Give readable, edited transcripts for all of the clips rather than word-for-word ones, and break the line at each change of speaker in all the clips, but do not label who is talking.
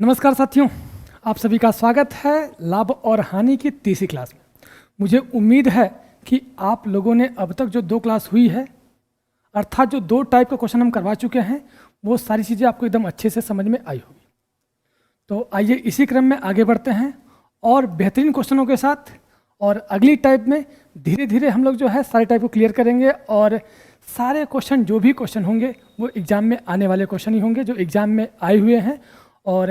नमस्कार साथियों, आप सभी का स्वागत है लाभ और हानि की तीसरी क्लास में। मुझे उम्मीद है कि आप लोगों ने अब तक जो 2 क्लास हुई है, अर्थात जो 2 टाइप के क्वेश्चन हम करवा चुके हैं, वो सारी चीज़ें आपको एकदम अच्छे से समझ में आई होगी। तो आइए इसी क्रम में आगे बढ़ते हैं और बेहतरीन क्वेश्चनों के साथ, और अगली टाइप में धीरे धीरे हम लोग जो है सारे टाइप को क्लियर करेंगे। और सारे क्वेश्चन, जो भी क्वेश्चन होंगे, वो एग्ज़ाम में आने वाले क्वेश्चन ही होंगे जो एग्ज़ाम में आए हुए हैं। और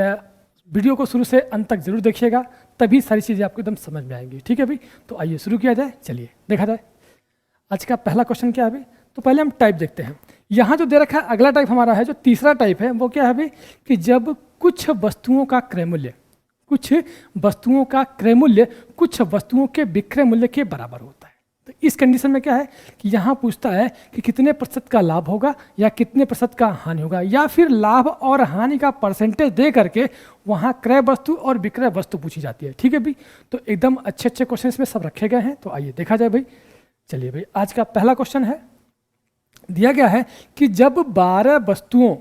वीडियो को शुरू से अंत तक जरूर देखिएगा, तभी सारी चीज़ें आपको एकदम समझ में आएंगी। ठीक है भाई, तो आइए शुरू किया जाए। चलिए देखा जाए आज का पहला क्वेश्चन क्या है भाई। तो पहले हम टाइप देखते हैं। यहाँ जो दे रखा है अगला टाइप हमारा है, जो तीसरा टाइप है, वो क्या है भाई कि जब कुछ वस्तुओं का क्रय मूल्य कुछ वस्तुओं के विक्रय मूल्य के बराबर होता है। तो इस कंडीशन में क्या है कि यहाँ पूछता है कि कितने प्रतिशत का लाभ होगा या कितने प्रतिशत का हानि होगा, या फिर लाभ और हानि का परसेंटेज दे करके वहाँ क्रय वस्तु और विक्रय वस्तु पूछी जाती है। ठीक है भाई, तो एकदम अच्छे अच्छे क्वेश्चन इसमें सब रखे गए हैं। तो आइए देखा जाए भाई। चलिए भाई, आज का पहला क्वेश्चन है, दिया गया है कि जब 12 वस्तुओं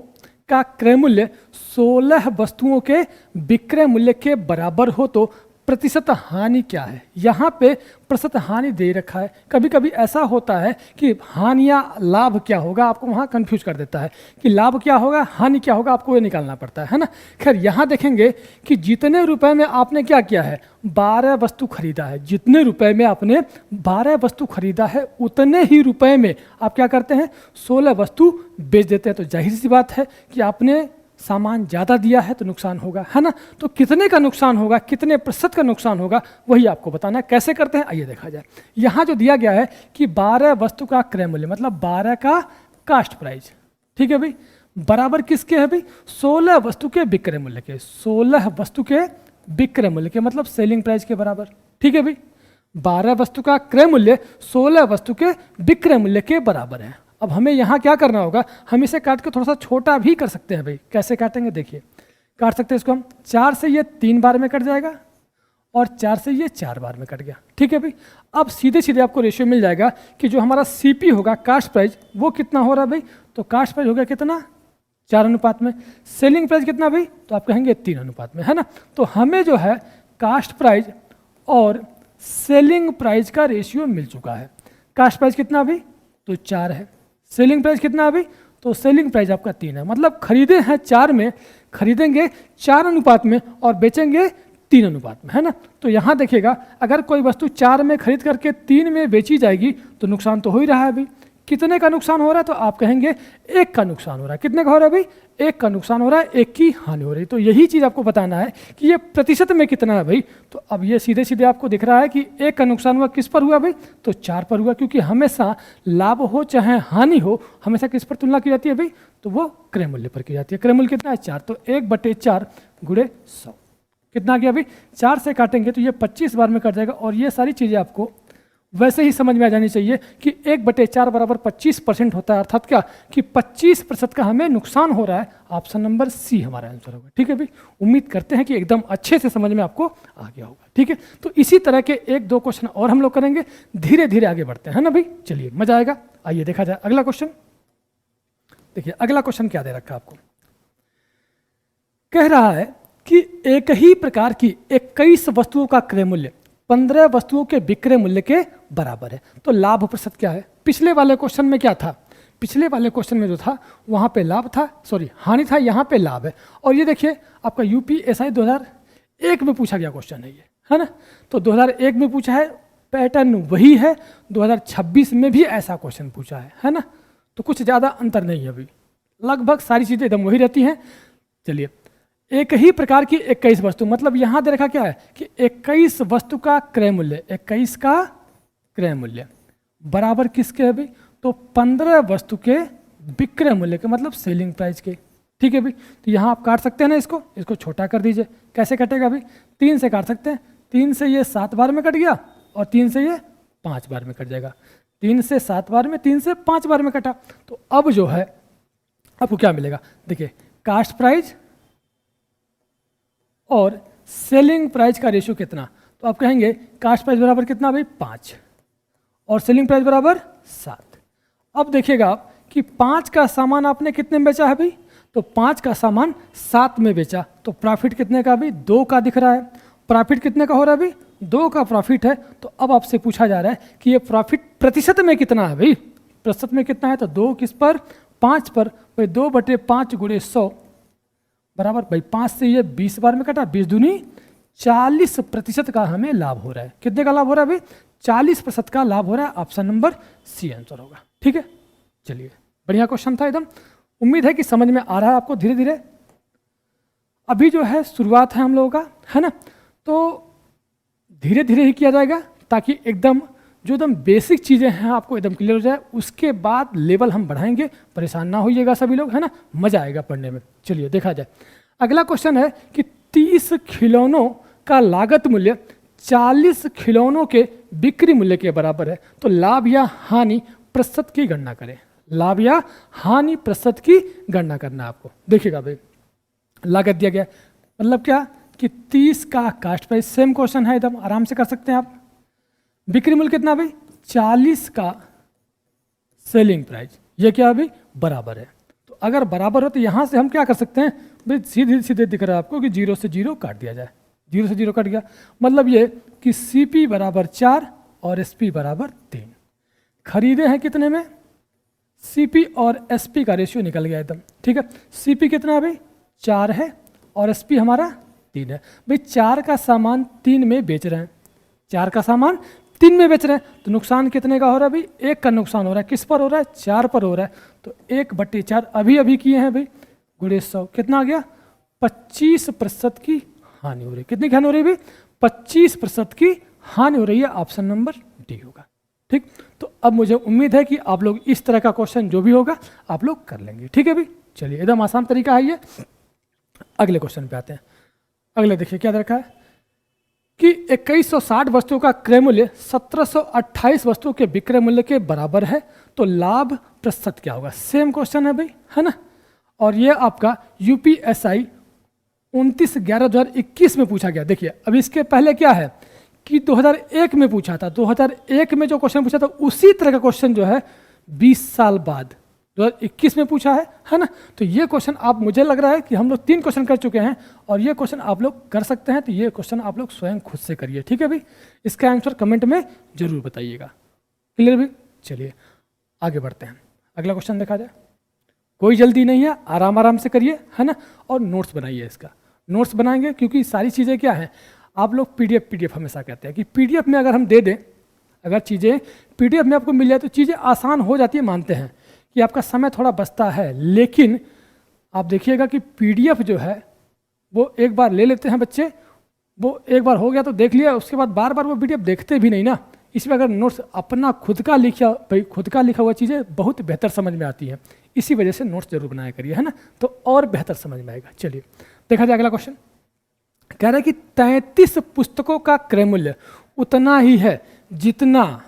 का क्रय मूल्य 16 वस्तुओं के विक्रय मूल्य के बराबर हो तो प्रतिशत हानि क्या है। यहाँ पे प्रतिशत हानि दे रखा है। कभी कभी ऐसा होता है कि हानि या लाभ क्या होगा, आपको वहाँ कंफ्यूज कर देता है कि लाभ क्या होगा, हानि क्या होगा, आपको ये निकालना पड़ता है ना। खैर, यहाँ देखेंगे कि जितने रुपए में आपने क्या किया है, 12 वस्तु खरीदा है, जितने रुपए में आपने 12 वस्तु खरीदा है, उतने ही रुपए में आप क्या करते हैं, 16 वस्तु बेच देते हैं। तो जाहिर सी बात है कि आपने सामान ज़्यादा दिया है तो नुकसान होगा, है ना। तो कितने का नुकसान होगा, कितने प्रतिशत का नुकसान होगा, वही आपको बताना है। कैसे करते हैं आइए देखा जाए। यहाँ जो दिया गया है कि 12 वस्तु का क्रय मूल्य मतलब 12 का कास्ट प्राइस, ठीक है भाई, बराबर किसके है भाई, 16 वस्तु के विक्रय मूल्य के। 16 वस्तु के विक्रय मूल्य के मतलब सेलिंग प्राइस के बराबर। ठीक है भाई, 12 वस्तु का क्रय मूल्य 16 वस्तु के विक्रय मूल्य के बराबर है। अब हमें यहाँ क्या करना होगा, हम इसे काट के थोड़ा सा छोटा भी कर सकते हैं भाई। कैसे काटेंगे देखिए, काट सकते हैं इसको हम 4 से ये 3 बार में कट जाएगा और 4 से ये 4 बार में कट गया। ठीक है भाई, अब सीधे सीधे आपको रेशियो मिल जाएगा कि जो हमारा सीपी होगा, कास्ट प्राइस, वो कितना हो रहा है भाई। तो कास्ट प्राइस हो गया कितना, 4 अनुपात में। सेलिंग प्राइस कितना भाई, तो आप कहेंगे 3 अनुपात में, है ना। तो हमें जो है कास्ट प्राइस और सेलिंग प्राइस का रेशियो मिल चुका है। कास्ट प्राइस कितना भाई, तो 4 है। सेलिंग प्राइस कितना है भाई, तो सेलिंग प्राइस आपका 3 है। मतलब खरीदे हैं 4 में, खरीदेंगे 4 अनुपात में और बेचेंगे 3 अनुपात में, है ना। तो यहाँ देखिएगा, अगर कोई वस्तु 4 में खरीद करके 3 में बेची जाएगी तो नुकसान तो हो ही रहा है भाई। कितने का नुकसान हो रहा है, तो आप कहेंगे 1 का नुकसान हो रहा है। कितने का हो रहा है भाई, 1 का नुकसान हो रहा है, 1 की हानि हो रही है। तो यही चीज़ आपको बताना है कि ये प्रतिशत में कितना है भाई। तो अब ये सीधे सीधे आपको दिख रहा है कि 1 का नुकसान हुआ, किस पर हुआ भाई, तो 4 पर हुआ। क्योंकि हमेशा लाभ हो चाहे हानि हो, हमेशा किस पर तुलना की जाती है भाई, तो वो क्रय मूल्य पर की जाती है। क्रय मूल्य कितना है, 4। तो 1/4 गुणे 100 कितना आ गया भाई, 4 से काटेंगे तो ये 25 बार में कट जाएगा। और ये सारी चीज़ें आपको वैसे ही समझ में आ जानी चाहिए कि 1/4 बराबर 25% होता है। अर्थात क्या कि 25% का हमें नुकसान हो रहा है। ऑप्शन नंबर सी हमारा आंसर होगा। ठीक है भाई, उम्मीद करते हैं कि एकदम अच्छे से समझ में आपको आ गया होगा। ठीक है, तो इसी तरह के 1-2 क्वेश्चन और हम लोग करेंगे, धीरे धीरे आगे बढ़ते हैं, है ना भाई। चलिए मजा आएगा, आइए देखा जाए अगला क्वेश्चन। देखिए अगला क्वेश्चन क्या दे रखा है आपको, कह रहा है कि एक ही प्रकार की 21 वस्तुओं का क्रय मूल्य 15 वस्तुओं के विक्रय मूल्य के बराबर है। तो लाभ प्रतिशत क्या है। पिछले वाले क्वेश्चन में क्या था, पिछले वाले क्वेश्चन में जो था वहाँ पे लाभ था, सॉरी हानि था, यहाँ पे लाभ है। और ये देखिए आपका यूपीएसआई 2001 में पूछा गया क्वेश्चन है ये, है ना। तो 2001 में पूछा है, पैटर्न वही है, 2026 में भी ऐसा क्वेश्चन पूछा है ना। तो कुछ ज़्यादा अंतर नहीं है अभी, लगभग सारी चीज़ें एकदम वही रहती हैं। चलिए, एक ही प्रकार की 21 वस्तु, मतलब यहाँ दे रखा क्या है कि 21 वस्तु का क्रय मूल्य, 21 का क्रय मूल्य बराबर किसके है भाई, तो 15 वस्तु के विक्रय मूल्य के, मतलब सेलिंग प्राइस के। ठीक है भाई, तो यहाँ आप काट सकते हैं ना, इसको छोटा कर दीजिए। कैसे कटेगा भाई, 3 से काट सकते हैं। 3 से ये 7 बार में कट गया और 3 से ये 5 बार में कट जाएगा। 3 से 7 बार में, 3 से 5 बार में कटा। तो अब जो है आपको क्या मिलेगा, देखिए कास्ट प्राइस और सेलिंग प्राइस का रेशियो कितना, तो आप कहेंगे कास्ट प्राइस बराबर कितना भाई, 5 और सेलिंग प्राइस बराबर 7। अब देखिएगा आप कि 5 का सामान आपने कितने में बेचा है भाई, तो 5 का सामान 7 में बेचा, तो प्रॉफिट कितने का अभी 2 का दिख रहा है। प्रॉफिट कितने का हो रहा है अभी 2 का प्रॉफिट है। तो अब आपसे पूछा जा रहा है कि ये प्रॉफिट प्रतिशत में कितना है भाई, प्रतिशत में कितना है, तो 2 किस पर 5 पर, भाई 2/5 गुणे 100 बराबर भाई 5 से ये 20 बार में कटा, 20 दूनी 40% का हमें लाभ हो रहा है। कितने का लाभ हो रहा है भाई 40% का लाभ हो रहा है। ऑप्शन नंबर सी आंसर होगा। ठीक है, चलिए बढ़िया क्वेश्चन था एकदम। उम्मीद है कि समझ में आ रहा है आपको धीरे धीरे। अभी जो है शुरुआत है हम लोगों का, है ना, तो धीरे धीरे ही किया जाएगा ताकि एकदम जो एकदम बेसिक चीज़ें हैं आपको एकदम क्लियर हो जाए। उसके बाद लेवल हम बढ़ाएंगे, परेशान ना होइएगा सभी लोग, है ना, मज़ा आएगा पढ़ने में। चलिए देखा जाए। अगला क्वेश्चन है कि 30 खिलौनों का लागत मूल्य 40 खिलौनों के बिक्री मूल्य के बराबर है, तो लाभ या हानि प्रतिशत की गणना करें। लाभ या हानि प्रतिशत की गणना करना है आपको। देखिएगा भाई, लागत दिया गया मतलब क्या कि 30 का कास्ट प्राइस, सेम क्वेश्चन है एकदम आराम से कर सकते हैं आप। बिक्री मूल्य कितना भाई 40 का सेलिंग प्राइस, ये क्या अभी बराबर है। तो अगर बराबर हो तो यहाँ से हम क्या कर सकते हैं भाई, सीधे सीधे दिख रहा है आपको कि 0 से 0 काट दिया जाए। 0 से 0 कट गया, मतलब ये कि CP बराबर 4 और SP बराबर 3। खरीदे हैं कितने में, CP और SP का रेशियो निकल गया एकदम। ठीक है, CP कितना है भाई 4 है और SP हमारा 3 है। भाई 4 का सामान 3 में बेच रहे हैं, 4 का सामान 3 में बेच रहे हैं, तो नुकसान कितने का हो रहा है भाई 1 का नुकसान हो रहा है। किस पर हो रहा है 4 पर हो रहा है। तो 1/4 अभी किए हैं भाई गुणे 100, कितना आ गया 25% की हानि हो रही है। कितनी हानि हो रही है भाई 25% की हानि हो रही है। ऑप्शन नंबर डी होगा। ठीक, तो अब मुझे उम्मीद है कि आप लोग इस तरह का क्वेश्चन जो भी होगा आप लोग कर लेंगे। ठीक है भाई, चलिए एकदम आसान तरीका है ये। अगले क्वेश्चन पे आते हैं। अगले देखिए क्या रखा है कि 2160 वस्तुओं का क्रय मूल्य 1728 वस्तुओं के विक्रय मूल्य के बराबर है, तो लाभ प्रतिशत क्या होगा। सेम क्वेश्चन है भाई, है ना, और ये आपका UPSI 29/11/2021 में पूछा गया। देखिए अब इसके पहले क्या है कि 2001 में पूछा था। 2001 में जो क्वेश्चन पूछा था उसी तरह का क्वेश्चन जो है 20 साल बाद 2021 में पूछा है ना। तो ये क्वेश्चन आप, मुझे लग रहा है कि हम लोग 3 क्वेश्चन कर चुके हैं और ये क्वेश्चन आप लोग कर सकते हैं। तो ये क्वेश्चन आप लोग स्वयं खुद से करिए। ठीक है भाई, इसका आंसर कमेंट में जरूर बताइएगा। क्लियर भाई, चलिए आगे बढ़ते हैं। अगला क्वेश्चन देखा जाए। कोई जल्दी नहीं है, आराम आराम से करिए, है ना, और नोट्स बनाइए। इसका नोट्स बनाएंगे क्योंकि सारी चीज़ें क्या हैं, आप लोग PDF हमेशा कहते हैं कि PDF में अगर हम दे दें, अगर चीज़ें PDF में आपको मिल जाए तो चीज़ें आसान हो जाती है। मानते हैं कि आपका समय थोड़ा बचता है, लेकिन आप देखिएगा कि PDF जो है वो एक बार ले लेते हैं बच्चे, वो एक बार हो गया तो देख लिया, उसके बाद बार बार वो PDF देखते भी नहीं ना। इसमें अगर नोट्स अपना खुद का लिखा हुआ चीज़ें बहुत बेहतर समझ में आती हैं। इसी वजह से नोट्स जरूर बनाया करिए, है ना, तो और बेहतर समझ में आएगा। चलिए देखा जाए अगला क्वेश्चन। कह रहा है कि 33 पुस्तकों का क्रय मूल्य उतना ही है जितना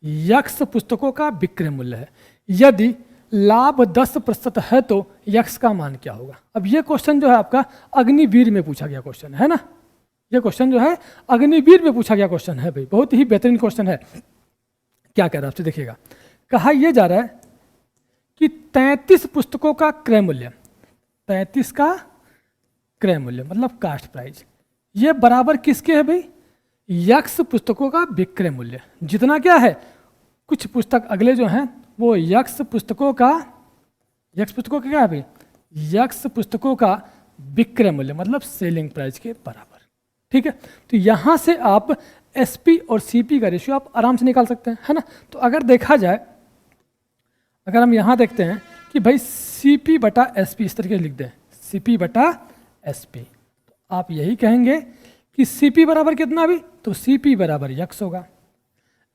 यक्ष पुस्तकों का विक्रय मूल्य है। यदि लाभ 10% है तो यक्ष का मान क्या होगा। अब ये क्वेश्चन जो है आपका अग्निवीर में पूछा गया क्वेश्चन है ना। ये क्वेश्चन जो है अग्निवीर में पूछा गया क्वेश्चन है भाई, बहुत ही बेहतरीन क्वेश्चन है। क्या कह रहा है आपसे, देखिएगा। कहा यह जा रहा है कि 33 पुस्तकों का क्रय मूल्य, 33 का क्रय मूल्य मतलब कास्ट प्राइस, ये बराबर किसके है भाई यक्ष पुस्तकों का विक्रय मूल्य। जितना क्या है, कुछ पुस्तक अगले जो हैं वो यक्ष पुस्तकों का क्या है भाई, यक्ष पुस्तकों का विक्रय मूल्य मतलब सेलिंग प्राइस के बराबर। ठीक है, तो यहाँ से आप SP और CP का रेशियो आप आराम से निकाल सकते हैं, है ना। तो अगर देखा जाए, अगर हम यहाँ देखते हैं कि भाई CP/SP इस तरीके से लिख दें, CP/SP, तो आप यही कहेंगे कि CP बराबर कितना भी, तो CP बराबर यक्ष होगा।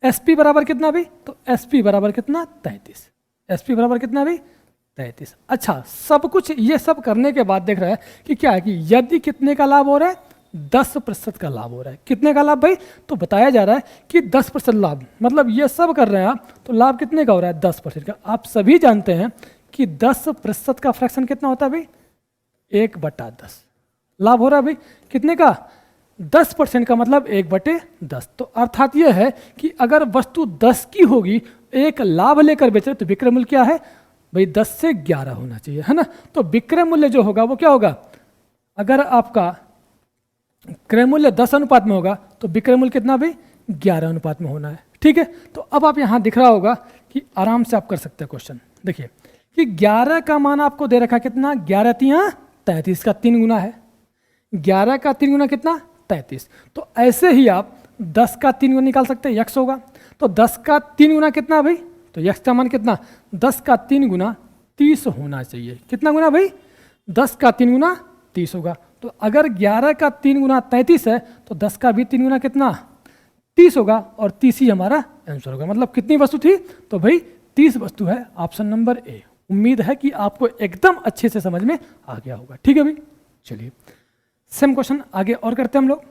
SP बराबर कितना भी, तो SP बराबर कितना 33। SP बराबर कितना भी 33। अच्छा, सब कुछ ये सब करने के बाद देख रहा है कि क्या है कि यदि कितने का लाभ हो रहा है 10% का लाभ हो रहा है। कितने का लाभ भाई, तो बताया जा रहा है कि 10% लाभ, मतलब ये सब कर रहे हैं आप, तो लाभ कितने का हो रहा है 10% का। आप सभी जानते हैं कि 10% का फ्रैक्शन कितना होता है भाई 1/10। लाभ हो रहा है भाई कितने का 10% का, मतलब 1/10। तो अर्थात यह है कि अगर वस्तु 10 की होगी, एक लाभ लेकर बेच रहे तो विक्रय मूल्य क्या है भाई 10 से 11 होना चाहिए, है ना। तो विक्रय मूल्य जो होगा वो क्या होगा, अगर आपका क्रय मूल्य 10 अनुपात में होगा तो विक्रय मूल्य कितना भाई 11 अनुपात में होना है, ठीक है। तो अब आप यहाँ दिख रहा होगा कि आराम से आप कर सकते हैं क्वेश्चन। देखिए कि 11 का मान आपको दे रखा कितना, 11 तियां 33 का 3 गुना है, 11 का 3 गुना कितना 33। तो ऐसे ही आप 10 का 3 गुना निकाल सकते हैं, यक्स होगा। तो 10 का 3 गुना कितना भाई, तो यक्स का मान कितना, 10 का 3 गुना 30 होना चाहिए। कितना गुना भाई, 10 का 3 गुना 30 होगा। तो अगर 11 का 3 गुना 33 है तो 10 का भी 3 गुना कितना 30 होगा, और 30 ही हमारा आंसर होगा। मतलब कितनी वस्तु थी, तो भाई 30 वस्तु है, ऑप्शन नंबर ए। उम्मीद है कि आपको एकदम अच्छे से समझ में आ गया होगा, ठीक है भाई। चलिए सेम क्वेश्चन आगे और करते हैं हम लोग।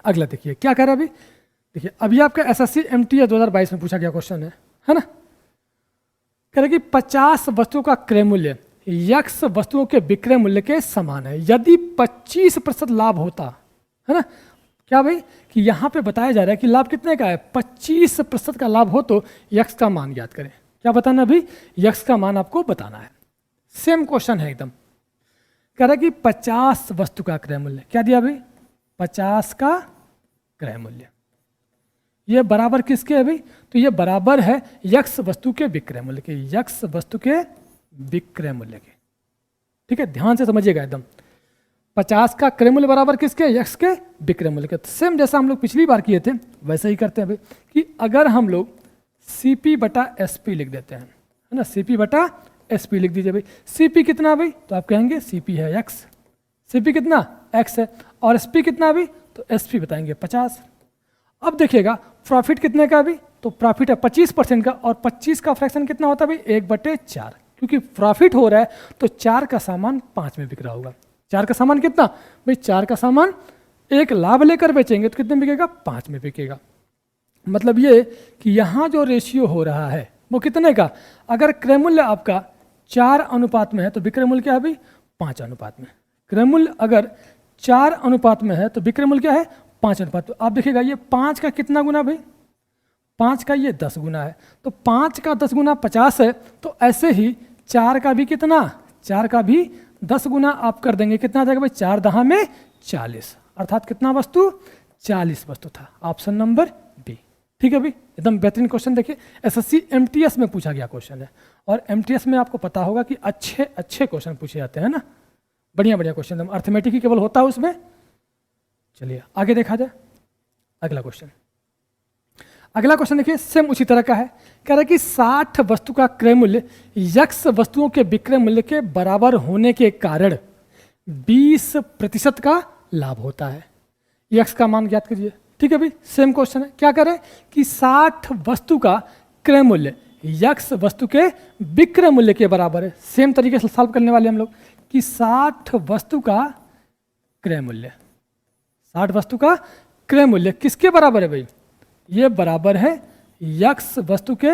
अगला देखिए क्या कह रहा है अभी, देखिए अभी आपका एसएससी एमटीएस 2022 में पूछा गया क्वेश्चन है ना। कह रहे कि 50 वस्तुओं का क्रय मूल्य यक्स वस्तुओं के विक्रय मूल्य के समान है यदि 25% लाभ होता, है ना। क्या भाई कि यहाँ पे बताया जा रहा है कि लाभ कितने का है, 25% का लाभ हो तो यक्स का मान ज्ञात करें। क्या बताना अभी, यक्स का मान आपको बताना है। सेम क्वेश्चन है एकदम। कह रहा है कि 50 वस्तु का क्रय मूल्य, क्या दिया भाई 50 का क्रय मूल्य, ये बराबर किसके है भाई, तो ये बराबर है यक्स वस्तु के विक्रय मूल्य के, यक्स वस्तु के विक्रय मूल्य के, ठीक है। ध्यान से समझिएगा एकदम। 50 का क्रय मूल्य बराबर किसके, यक्स के विक्रय मूल्य के। सेम जैसा हम लोग पिछली बार किए थे वैसे ही करते हैं भाई, कि अगर हम लोग सीपी बटा एसपी लिख देते हैं, है ना, सीपी बटा एसपी लिख दीजिए भाई। सीपी कितना भाई, तो आप कहेंगे सीपी है एक्स, सीपी कितना एक्स है, और एसपी कितना भाई, तो एसपी बताएंगे 50। अब देखिएगा प्रॉफिट कितने का भी, तो प्रॉफिट है 25% का, और 25 का फ्रैक्शन कितना होता है भाई 1/4, क्योंकि प्रॉफिट हो रहा है तो 4 का सामान 5 में बिक रहा होगा। 4 का सामान कितना भाई, 4 का सामान एक लाभ लेकर बेचेंगे तो कितने में बिकेगा, 5 में बिकेगा। मतलब ये कि यहाँ जो रेशियो हो रहा है वो कितने का, अगर क्रय मूल्य आपका 4 अनुपात में है तो विक्रय मूल्य क्या है भाई 5 अनुपात में। क्रय मूल्य अगर 4 अनुपात में है तो विक्रय मूल्य क्या है 5 अनुपात। तो आप देखिएगा ये 5 का कितना गुना भाई, 5 का ये 10 गुना है, तो 5 का 10 गुना 50 है। तो ऐसे ही 4 का भी कितना, 4 का भी 10 गुना आप कर देंगे, कितना आ जाएगा भाई 4 दहा में 40, अर्थात कितना वस्तु 40 वस्तु था, ऑप्शन नंबर बी, ठीक है भाई। एकदम बेहतरीन क्वेश्चन। देखिए एसएससी एमटीएस में पूछा गया क्वेश्चन है, और एमटीएस में आपको पता होगा कि अच्छे अच्छे क्वेश्चन पूछे जाते हैं ना, बढ़िया बढ़िया क्वेश्चन, अर्थमेटिक ही केवल होता है उसमें। चलिए आगे देखा जाए अगला क्वेश्चन। अगला क्वेश्चन देखिए सेम उसी तरह का है। कह रहा है कि 60 वस्तु का क्रय मूल्य यक्स वस्तुओं के विक्रय मूल्य के बराबर होने के कारण 20% का लाभ होता है। यक्स का मान ज्ञात करिए, ठीक है भाई। सेम क्वेश्चन है, क्या करें कि 60 वस्तु का क्रय मूल्य यक्स वस्तु के विक्रय मूल्य के बराबर है। सेम तरीके से सॉल्व करने वाले हम लोग कि 60 वस्तु का क्रय मूल्य, 60 वस्तु का क्रय मूल्य किसके बराबर है भाई, ये बराबर है यक्स वस्तु के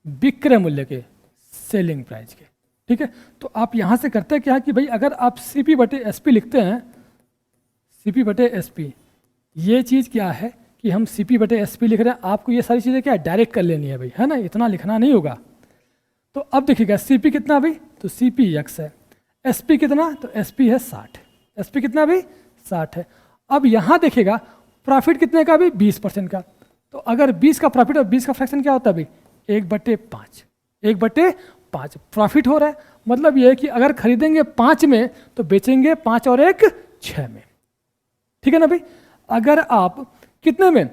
विक्रय मूल्य के, सेलिंग प्राइस के, ठीक है। तो आप यहां से करते क्या है कि भाई अगर आप सीपी बटे एसपी लिखते हैं, सीपी बटे एसपी, ये चीज़ क्या है कि हम सीपी बटे एसपी लिख रहे हैं, आपको ये सारी चीज़ें क्या डायरेक्ट कर लेनी है भाई, है ना, इतना लिखना नहीं होगा। तो अब देखिएगा सीपी कितना भाई, तो सीपी यक्स है, एसपी कितना, तो एसपी है 60, एसपी कितना भाई 60 है। अब यहाँ देखिएगा प्रॉफिट कितने का भी 20% का, तो अगर 20 का प्रॉफिट और 20 का फ्रैक्शन क्या होता है भाई 1/5, 1/5 प्रॉफिट हो रहा है। मतलब ये है कि अगर खरीदेंगे 5 में तो बेचेंगे 5 और 1 6 में, ठीक है ना भाई। अगर आप कितने में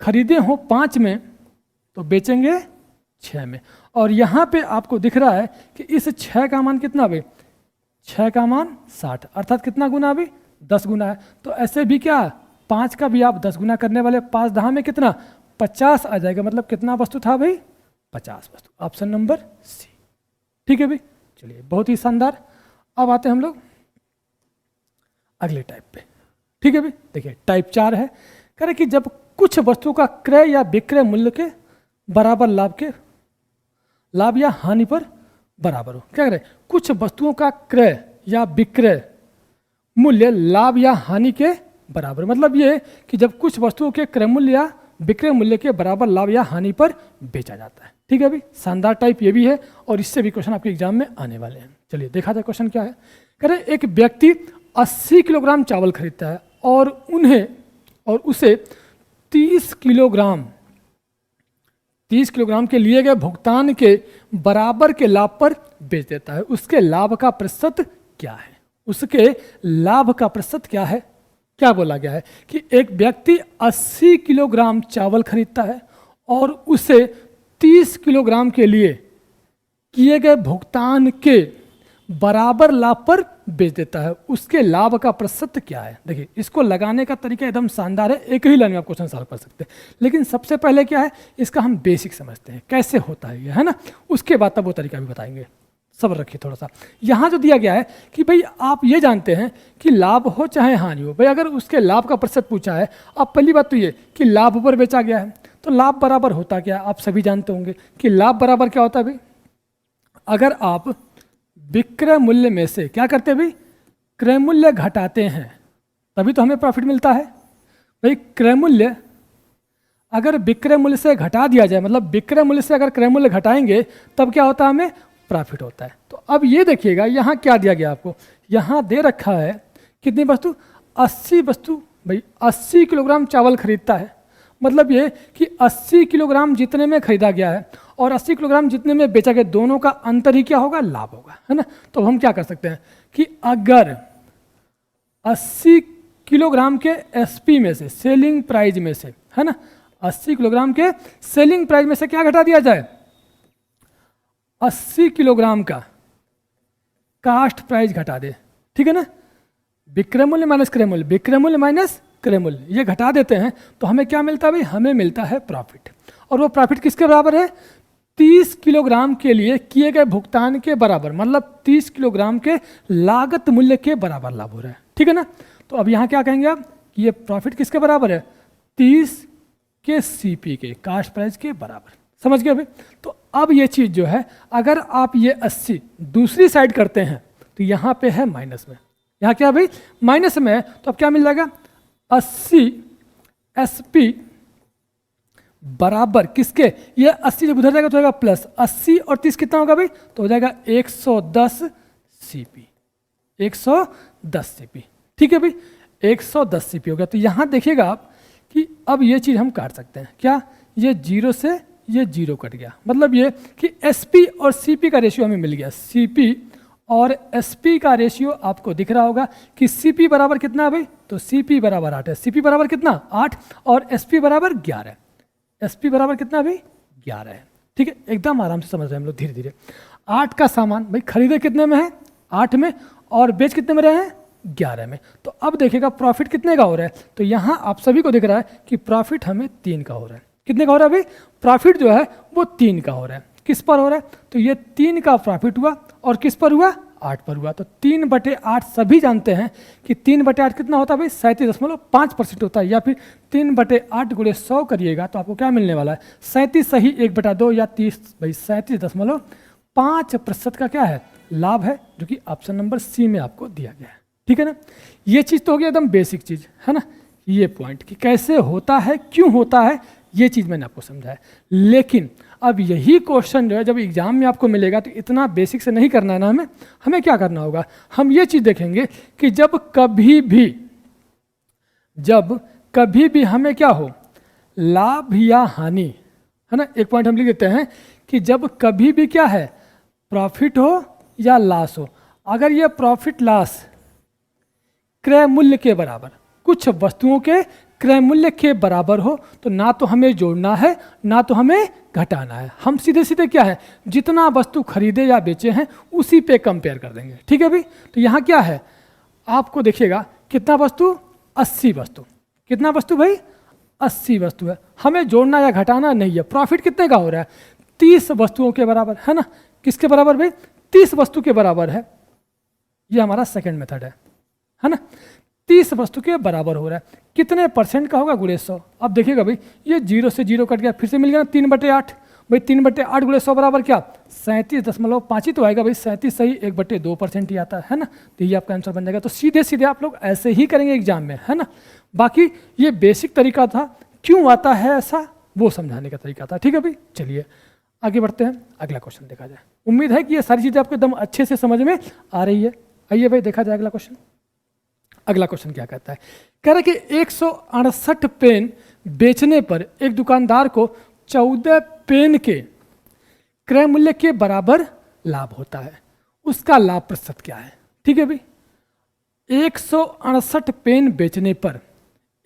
खरीदे हो 5 में तो बेचेंगे 6 में, और यहाँ पे आपको दिख रहा है कि इस 6 का मान कितना भाई, 6 का मान 60, अर्थात कितना गुना अभी 10 गुना है। तो ऐसे भी क्या 5 का भी आप 10 गुना करने वाले, 5 दहा में कितना 50 आ जाएगा। मतलब कितना वस्तु था भाई 50 वस्तु, ऑप्शन नंबर सी, ठीक है भाई। चलिए बहुत ही शानदार। अब आते हैं हम लोग अगले टाइप पे, ठीक है भाई। देखिए टाइप 4 है, कह रहे कि जब कुछ वस्तुओं का क्रय या विक्रय मूल्य के बराबर लाभ या हानि पर बराबर हो। क्या कह रहे, कुछ वस्तुओं का क्रय या विक्रय मूल्य लाभ या हानि के बराबर, मतलब ये कि जब कुछ वस्तुओं के क्रय मूल्य या विक्रय मूल्य के बराबर लाभ या हानि पर बेचा जाता है, ठीक ठीक है भाई, शानदार टाइप ये भी है और इससे भी क्वेश्चन आपके एग्जाम में आने वाले हैं। चलिए देखा जाए क्वेश्चन क्या है। कह रहे एक व्यक्ति 80 किलोग्राम चावल खरीदता है और उसे 30 किलोग्राम के लिए गए भुगतान के बराबर के लाभ पर बेच देता है। उसके लाभ का प्रतिशत क्या है? उसके लाभ का प्रतिशत क्या है? क्या बोला गया है कि एक व्यक्ति 80 किलोग्राम चावल खरीदता है और उसे 30 किलोग्राम के लिए किए गए भुगतान के बराबर लाभ पर बेच देता है। उसके लाभ का प्रतिशत क्या है? देखिए, इसको लगाने का तरीका एकदम शानदार है, एक ही लाइन में आप क्वेश्चन सॉल्व कर सकते हैं। लेकिन सबसे पहले क्या है, इसका हम बेसिक समझते हैं कैसे होता है ये, है ना। उसके बाद तब वो तरीका भी बताएंगे। सब्र रखिए थोड़ा सा। यहाँ जो दिया गया है कि भाई आप ये जानते हैं कि लाभ हो चाहे हानि हो, भाई अगर उसके लाभ का प्रतिशत पूछा है, अब पहली बात तो ये कि लाभ पर बेचा गया है, तो लाभ बराबर होता क्या है? आप सभी जानते होंगे कि लाभ बराबर क्या होता है भाई। अगर आप विक्रय मूल्य में से क्या करते हैं भाई, क्रय मूल्य घटाते हैं, तभी तो हमें प्रॉफिट मिलता है। भाई क्रय मूल्य अगर विक्रय मूल्य से घटा दिया जाए, मतलब विक्रय मूल्य से अगर क्रय मूल्य घटाएंगे तब क्या होता है, हमें प्रॉफिट होता है। तो अब ये देखिएगा यहाँ क्या दिया गया आपको, यहाँ दे रखा है कितनी वस्तु, 80 वस्तु। भाई 80 किलोग्राम चावल खरीदता है, मतलब ये कि 80 किलोग्राम जितने में खरीदा गया है और 80 किलोग्राम जितने में बेचा गया, दोनों का अंतर ही क्या होगा, लाभ होगा, है ना। तो हम क्या कर सकते हैं कि अगर 80 किलोग्राम के एसपी में से, सेलिंग प्राइस में से, है ना, 80 किलोग्राम के सेलिंग प्राइस में से क्या घटा दिया जाए, 80 किलोग्राम का कास्ट प्राइस घटा दे, ठीक है ना। विक्रय मूल्य माइनस क्रय मूल्य, विक्रय मूल्य माइनस क्रय मूल्य, ये घटा देते हैं तो हमें क्या मिलता है भाई, हमें मिलता है प्रॉफिट। और वो प्रॉफिट किसके बराबर है, 30 किलोग्राम के लिए किए गए भुगतान के बराबर, मतलब 30 किलोग्राम के लागत मूल्य के बराबर लाभ हो रहा है, ठीक है ना। तो अब यहाँ क्या कहेंगे आप कि ये प्रॉफिट किसके बराबर है, 30 के सीपी के, कास्ट प्राइस के बराबर। समझ गए भाई। तो अब ये चीज़ जो है, अगर आप ये 80 दूसरी साइड करते हैं तो यहाँ पे है माइनस में, यहाँ क्या है भाई, माइनस में है। तो अब क्या मिल जाएगा, 80 एसपी बराबर किसके, ये 80 जब उधर जाएगा तो होगा प्लस 80 और 30 कितना होगा भाई, तो हो जाएगा 110 सीपी, 110 सीपी, ठीक है भाई, 110 सीपी हो गया। तो यहाँ देखिएगा आप कि अब ये चीज़ हम काट सकते हैं, क्या, ये 0 से ये 0 कट गया, मतलब ये कि एसपी और सीपी का रेशियो हमें मिल गया। सीपी और एसपी का रेशियो आपको दिख रहा होगा कि सीपी बराबर कितना है भाई, तो सीपी बराबर 8 है, सीपी बराबर कितना 8 और एसपी बराबर 11, एसपी बराबर कितना भाई 11 है, ठीक है। एकदम आराम से समझ रहे हैं हम लोग धीरे धीरे। 8 का सामान भाई खरीदे कितने में है, 8 में, और बेच कितने में रहे हैं, 11 में। तो अब देखिएगा प्रॉफिट कितने का हो रहा है, तो यहाँ आप सभी को दिख रहा है कि प्रॉफिट हमें 3 का हो रहा है। कितने का हो रहा है भाई, प्रॉफिट जो है वो 3 का हो रहा है। किस पर हो रहा है, तो ये 3 का प्रॉफिट हुआ और किस पर हुआ, 8 पर हुआ। तो 3/8 सभी जानते हैं कि 3/8 कितना होता है भाई, 37.5% होता है, या फिर 3/8 गुणे 100 करिएगा तो आपको क्या मिलने वाला है, 37 सही 1/2 या 30 भाई 37.5% का क्या है, लाभ है, जो कि ऑप्शन नंबर सी में आपको दिया गया है, ठीक है ना। ये चीज़ तो हो गया एकदम बेसिक चीज़, है ना। ये पॉइंट कि कैसे होता है, क्यों होता है, ये चीज़ मैंने आपको समझाया। लेकिन अब यही क्वेश्चन जो है जब एग्जाम में आपको मिलेगा तो इतना बेसिक से नहीं करना है ना, हमें क्या करना होगा, हम ये चीज़ देखेंगे कि जब कभी भी हमें क्या हो, लाभ या हानि, है ना। एक पॉइंट हम लिख देते हैं कि जब कभी भी क्या है, प्रॉफिट हो या लॉस हो, अगर ये प्रॉफिट लॉस क्रय मूल्य के बराबर, कुछ वस्तुओं के क्रय मूल्य के बराबर हो, तो ना तो हमें जोड़ना है ना तो हमें घटाना है, हम सीधे सीधे क्या है, जितना वस्तु खरीदे या बेचे हैं उसी पे कंपेयर कर देंगे, ठीक है भाई। तो यहाँ क्या है, आपको देखिएगा कितना वस्तु, 80 वस्तु, कितना वस्तु भाई, 80 वस्तु है, हमें जोड़ना या घटाना नहीं है। प्रॉफिट कितने का हो रहा है, 30 वस्तुओं के बराबर, है ना। किसके बराबर भाई, 30 वस्तु के बराबर है, ये हमारा सेकंड मेथड है ना। 30 वस्तु के बराबर हो रहा है, कितने परसेंट का होगा, गुणे 100। अब देखिएगा भाई ये 0 से 0 कट गया, फिर से मिल गया 3/8, भाई 3/8 गुणे 100 बराबर क्या, 37.5 ही तो आएगा भाई, 37 सही 1/2% ही आता है ना। तो ये आपका आंसर बन जाएगा। तो सीधे सीधे आप लोग ऐसे ही करेंगे एग्जाम में, है ना। बाकी ये बेसिक तरीका था, क्यों आता है ऐसा वो समझाने का तरीका था, ठीक है भाई। चलिए आगे बढ़ते हैं, अगला क्वेश्चन देखा जाए। उम्मीद है कि ये सारी चीजें आपको एकदम अच्छे से समझ में आ रही है। आइए भाई देखा जाए अगला क्वेश्चन। अगला क्वेश्चन क्या कहता है, कह रहा है कि 168 पेन बेचने पर एक दुकानदार को 14 पेन के क्रय मूल्य के बराबर लाभ होता है, उसका लाभ प्रतिशत क्या है। ठीक है भाई, 168 पेन बेचने पर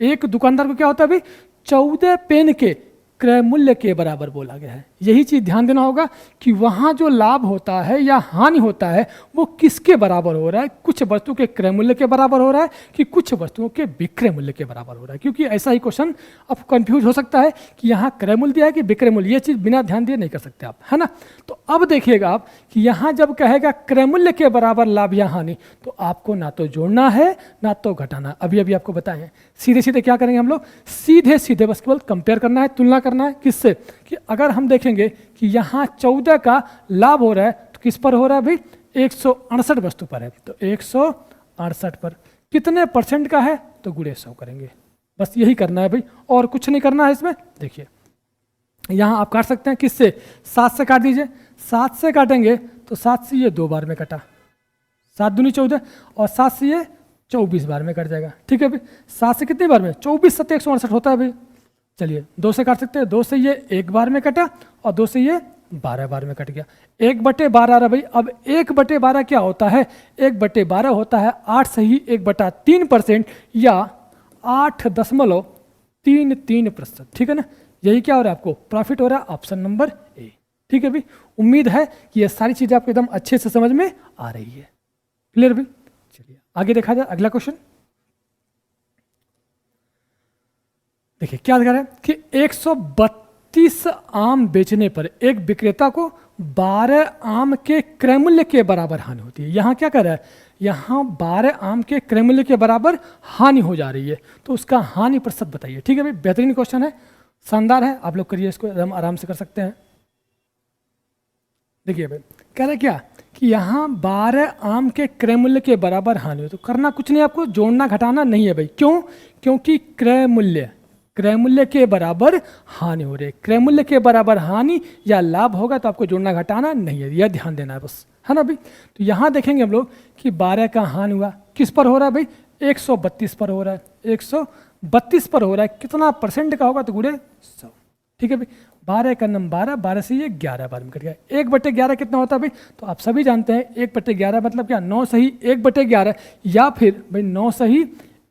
एक दुकानदार को क्या होता है भाई, 14 पेन के क्रय मूल्य के बराबर बोला गया है। यही चीज ध्यान देना होगा कि वहां जो लाभ होता है या हानि होता है वो किसके बराबर हो रहा है, कुछ वस्तु के क्रय मूल्य के बराबर हो रहा है कि कुछ वस्तुओं के विक्रय मूल्य के बराबर हो रहा है। क्योंकि ऐसा ही क्वेश्चन अब कंफ्यूज हो सकता है कि यहाँ क्रय मूल्य दिया है कि विक्रय मूल्य, ये चीज बिना ध्यान दिए नहीं कर सकते आप, है ना। तो अब देखिएगा आप कि यहाँ जब कहेगा क्रय मूल्य के बराबर लाभ या हानि, तो आपको ना तो जोड़ना है ना तो घटाना। अभी अभी आपको बताएं, सीधे सीधे क्या करेंगे हम लोग, सीधे सीधे बस केवल कंपेयर करना है, तुलना करना है। किससे, कि अगर हम देखेंगे कि यहाँ 14 का लाभ हो रहा है तो किस पर हो रहा है भाई, 168 वस्तु पर है, तो 168 पर कितने परसेंट का है, तो गुणे 100 करेंगे। बस यही करना है भाई, और कुछ नहीं करना है इसमें। देखिए यहाँ आप काट सकते हैं, किससे, 7 से काट दीजिए। 7 से काटेंगे तो 7 से ये 2 बार में कटा, 7 दूनी 14, और 7 से ये 24 बार में कट जाएगा। ठीक है भाई, 7 से कितनी बार में, 24 7 168 होता है भाई। चलिए 2 से काट सकते हैं, 2 से ये 1 बार में कटा और 2 से ये 12 बार में कट गया। 1/12 आ रहा भाई। अब 1/12 क्या होता है, 1/12 होता है 8 से ही 1/3% या 8.33%। ठीक है ना, यही क्या हो रहा है, आपको प्रॉफिट हो रहा है, ऑप्शन नंबर ए। ठीक है भाई, उम्मीद है कि ये सारी चीजें आपको एकदम अच्छे से समझ में आ रही है। क्लियर भाई, चलिए आगे देखा जाए अगला क्वेश्चन। देखिए क्या दिखा रहा है कि 132 आम बेचने पर एक विक्रेता को 12 आम के क्रय मूल्य के बराबर हानि होती है। यहाँ क्या कर रहा है, यहाँ 12 आम के क्रय मूल्य के बराबर हानि हो जा रही है, तो उसका हानि प्रतिशत बताइए। ठीक है भाई, बेहतरीन क्वेश्चन है, शानदार है, आप लोग करिए इसको, एकदम आराम से कर सकते हैं। देखिए भाई कह रहा है क्या कि यहाँ 12 आम के क्रय मूल्य के बराबर हानि हो, तो करना कुछ नहीं, आपको जोड़ना घटाना नहीं है भाई। क्यों, क्योंकि क्रय मूल्य के बराबर हानि हो रही है। क्रय मूल्य के बराबर हानि या लाभ होगा तो आपको जोड़ना घटाना नहीं है, यह ध्यान देना है बस, है ना भाई। तो यहाँ देखेंगे हम लोग कि 12 का हानि हुआ, किस पर हो रहा है भाई, 132 पर हो रहा है, 132 पर हो रहा है, कितना परसेंट का होगा, तो गुणे 100। ठीक है भाई, 12 का नम 12, 12 से ये 11 बार में कट गया। 1/11 कितना होता है भाई, तो आप सभी जानते हैं 1/11 मतलब क्या, 9 सही 1/11, या फिर भाई 9 सही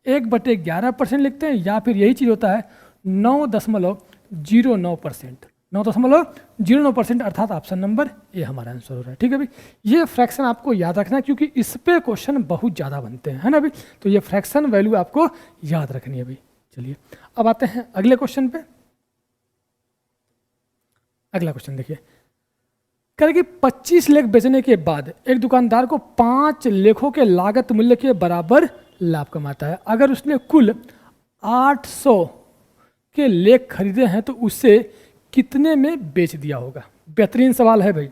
1/11% लिखते हैं, या फिर यही चीज़ होता है 9.09%, 9.09%, अर्थात ऑप्शन नंबर ए हमारा आंसर हो रहा है। ठीक है भाई, ये फ्रैक्शन आपको याद रखना है क्योंकि इस पे क्वेश्चन बहुत ज़्यादा बनते हैं, है ना भाई। तो ये फ्रैक्शन वैल्यू आपको याद रखनी है भाई। चलिए अब आते हैं अगले क्वेश्चन पे। अगला क्वेश्चन देखिए, कह कि 25 लेख बेचने के बाद एक दुकानदार को 5 लेखों के लागत मूल्य के बराबर लाभ कमाता है। अगर उसने कुल 800 के लेख खरीदे हैं तो उसे कितने में बेच दिया होगा। बेहतरीन सवाल है भाई,